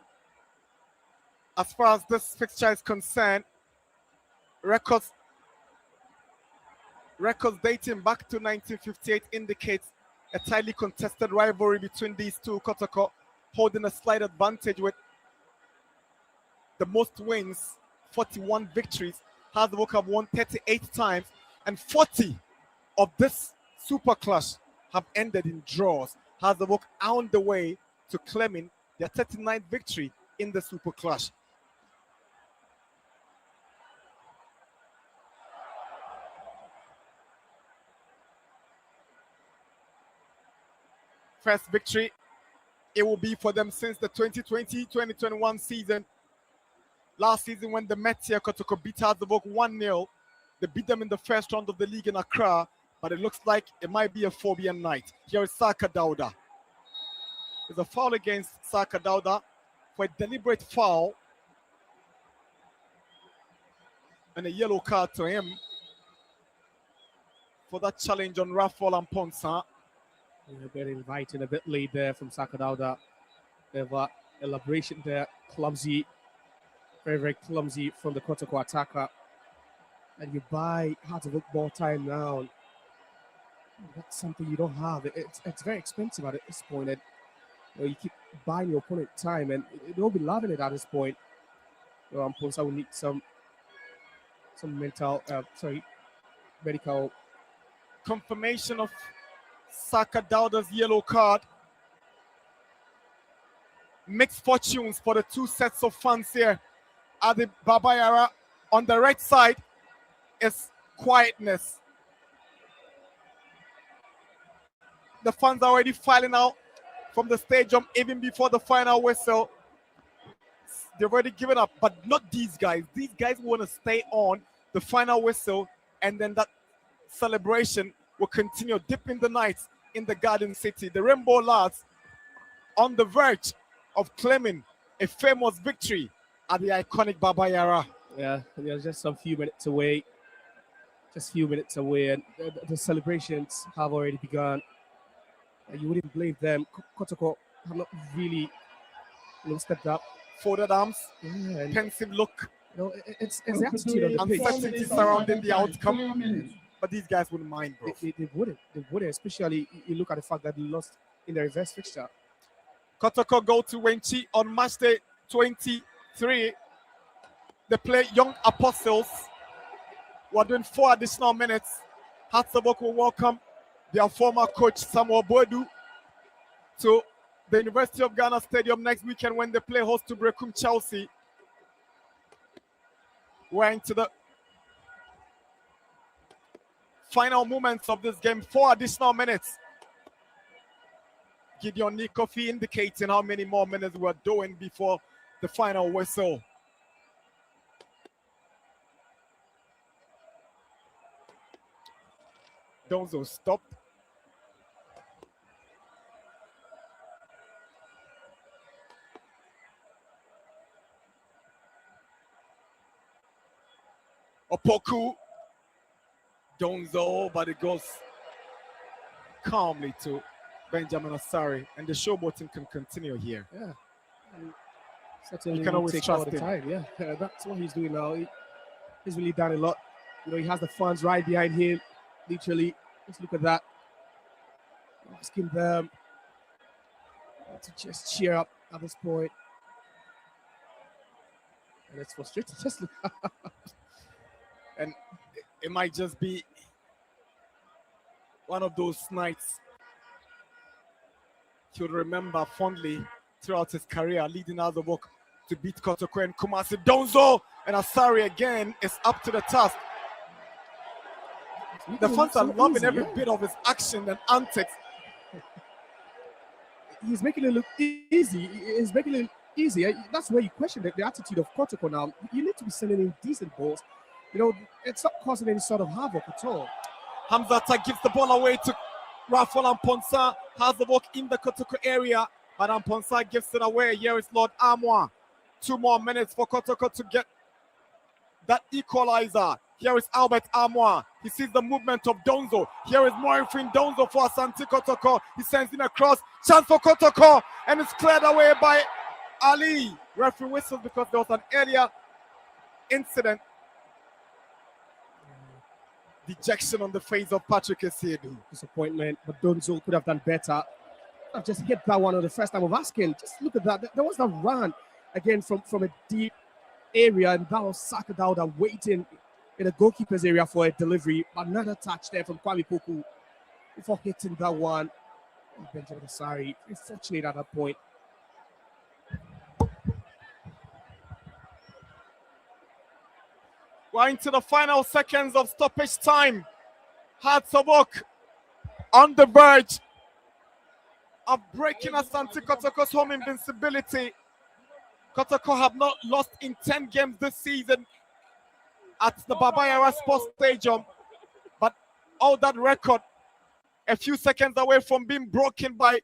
as far as this fixture is concerned. Records dating back to 1958 indicates a tightly contested rivalry between these two. Kotoko holding a slight advantage with the most wins, 41 victories. Hearts of Oak have won 38 times, and 40 of this super clash have ended in draws. Hearts of Oak on the way to claiming their 39th victory in the super clash. First victory it will be for them since the 2020-2021 season. Last season when the Mets here Kotoko beat Hearts of Oak 1-0. They beat them in the first round of the league in Accra, but it looks like it might be a Phobian night. Here is Saka Dauda. There's a foul against Saka Dauda for a deliberate foul and a yellow card to him for that challenge on Raffle and Ponsa. A bit inviting, a bit late there from Sakadauda. Elaboration there, clumsy, very, very clumsy from the Kotoko attacker. And you buy hard to work ball time now. That's something you don't have. It's very expensive at this point. And you keep buying your opponent time, and they'll be loving it at this point. Ponsa will need some medical confirmation of Sakadauda's yellow card. Mixed fortunes for the two sets of fans here at the Baba Yara. On the right side is quietness. The fans are already filing out from the stadium even before the final whistle. They've already given up, but not these guys. These guys want to stay on the final whistle, and then that celebration will continue deep in the night in the Garden City. The Rainbow Lads on the verge of claiming a famous victory at the iconic Baba Yara. Yeah, they're just some few minutes away. Just a few minutes away, and the celebrations have already begun. You wouldn't blame them. Kotoko have not really stepped up. Folded arms, and pensive look. It's the attitude of the pitch. Uncertainty surrounding the outcome. But these guys wouldn't mind, bro. They wouldn't. They wouldn't, especially you look at the fact that they lost in the reverse fixture. Kotoko go to Wenchi on match day 23. They play Young Apostles. We're doing 4 additional minutes. Hatsabok will welcome their former coach Samuel Boadu to the University of Ghana Stadium next weekend when they play host to Brecum Chelsea. We're into the final moments of this game. 4 additional minutes. Gideon Nikofi indicating how many more minutes we're doing before the final whistle. Donzo stopped. Opoku. Donzo, but it goes calmly to Benjamin Asari, and the showboating can continue here. Yeah. Certainly you can always take trust all the him. time. Yeah, that's what he's doing now. He's really done a lot. He has the fans right behind him. Literally, just look at that. Asking them to just cheer up at this point. And it's frustrating. Just look. And it might just be one of those nights he'll remember fondly throughout his career, leading Azabok to beat Kotoko and Kumasi. Donzo and Asari again is up to the task. The fans are loving every bit of his action and antics. He's making it look easy. He's making it easy. That's where you question the attitude of Kotoko now. You need to be sending in decent balls. It's not causing any sort of havoc at all. Hamzata gives the ball away to Rafael Amponsa. Has the ball in the Kotoko area, but Amponsa gives it away. Here is Lord Amankwah. 2 more minutes for Kotoko to get that equalizer. Here is Albert Amankwah. He sees the movement of Donzo. Here is Morifin Donzo for Asante Kotoko. He sends in a cross. Chance for Kotoko. And it's cleared away by Ali. Referee whistles because there was an earlier incident. Dejection on the face of Patrick Esiedu. Disappointment, but Donzo could have done better. I've just hit that one on the first time of asking. Just look at that. There was that run again from a deep area, and that was Sakadauda waiting in the goalkeeper's area for a delivery. Another touch there from Kwame Poku before hitting that one. And Benjamin Asari, unfortunate at that point. We're into the final seconds of stoppage time. Hatsabok on the verge of breaking Asante Kotoko's home invincibility. Kotoko have not lost in 10 games this season at the Baba Yara Sports Stadium, but all that record a few seconds away from being broken by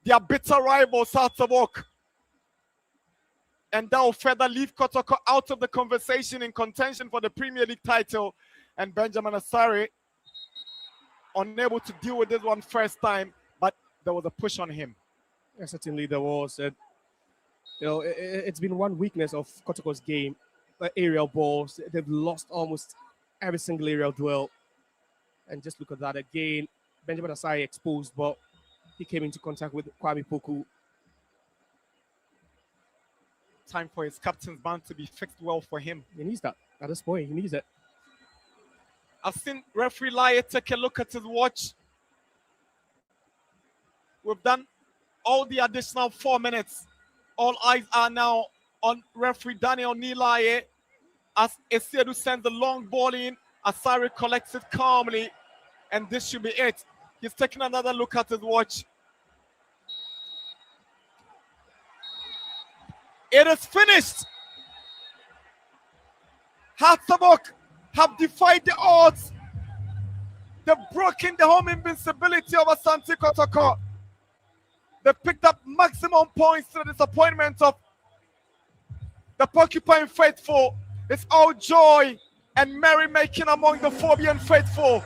their bitter rivals, Hatsabok. And that will further leave Kotoko out of the conversation in contention for the Premier League title. And Benjamin Asari unable to deal with this one first time, but there was a push on him. Yeah, certainly there was. It's been one weakness of Kotoko's game, aerial balls. They've lost almost every single aerial duel. And just look at that again. Benjamin Asai exposed, but he came into contact with Kwame Poku. Time for his captain's band to be fixed well for him. He needs that. At this point, he needs it. I've seen referee Laye take a look at his watch. We've done all the additional 4 minutes. All eyes are now on referee Daniel Nilaye as Esiedu sends the long ball in. Asari collects it calmly, and this should be it. He's taking another look at his watch. It is finished. Hatzabok have defied the odds. They've broken the home invincibility of Asante Kotoko. They picked up maximum points to the disappointment of the Porcupine faithful. It's all joy and merrymaking among the Phobian faithful.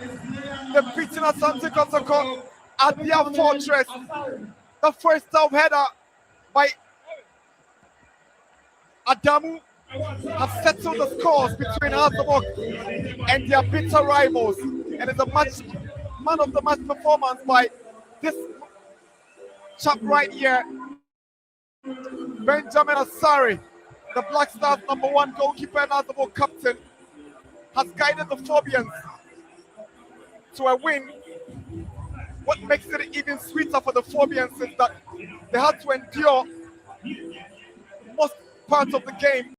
They've beaten Asante Kotoko at their fortress. The first header by Adamu have settled the scores between Hatzabok and their bitter rivals. And it's a man of the match performance by this chap right here, Benjamin Asari, the Black Stars #1 goalkeeper and Hatzabok captain, has guided the Phobians to a win. What makes it even sweeter for the Phobians is that they had to endure most parts of the game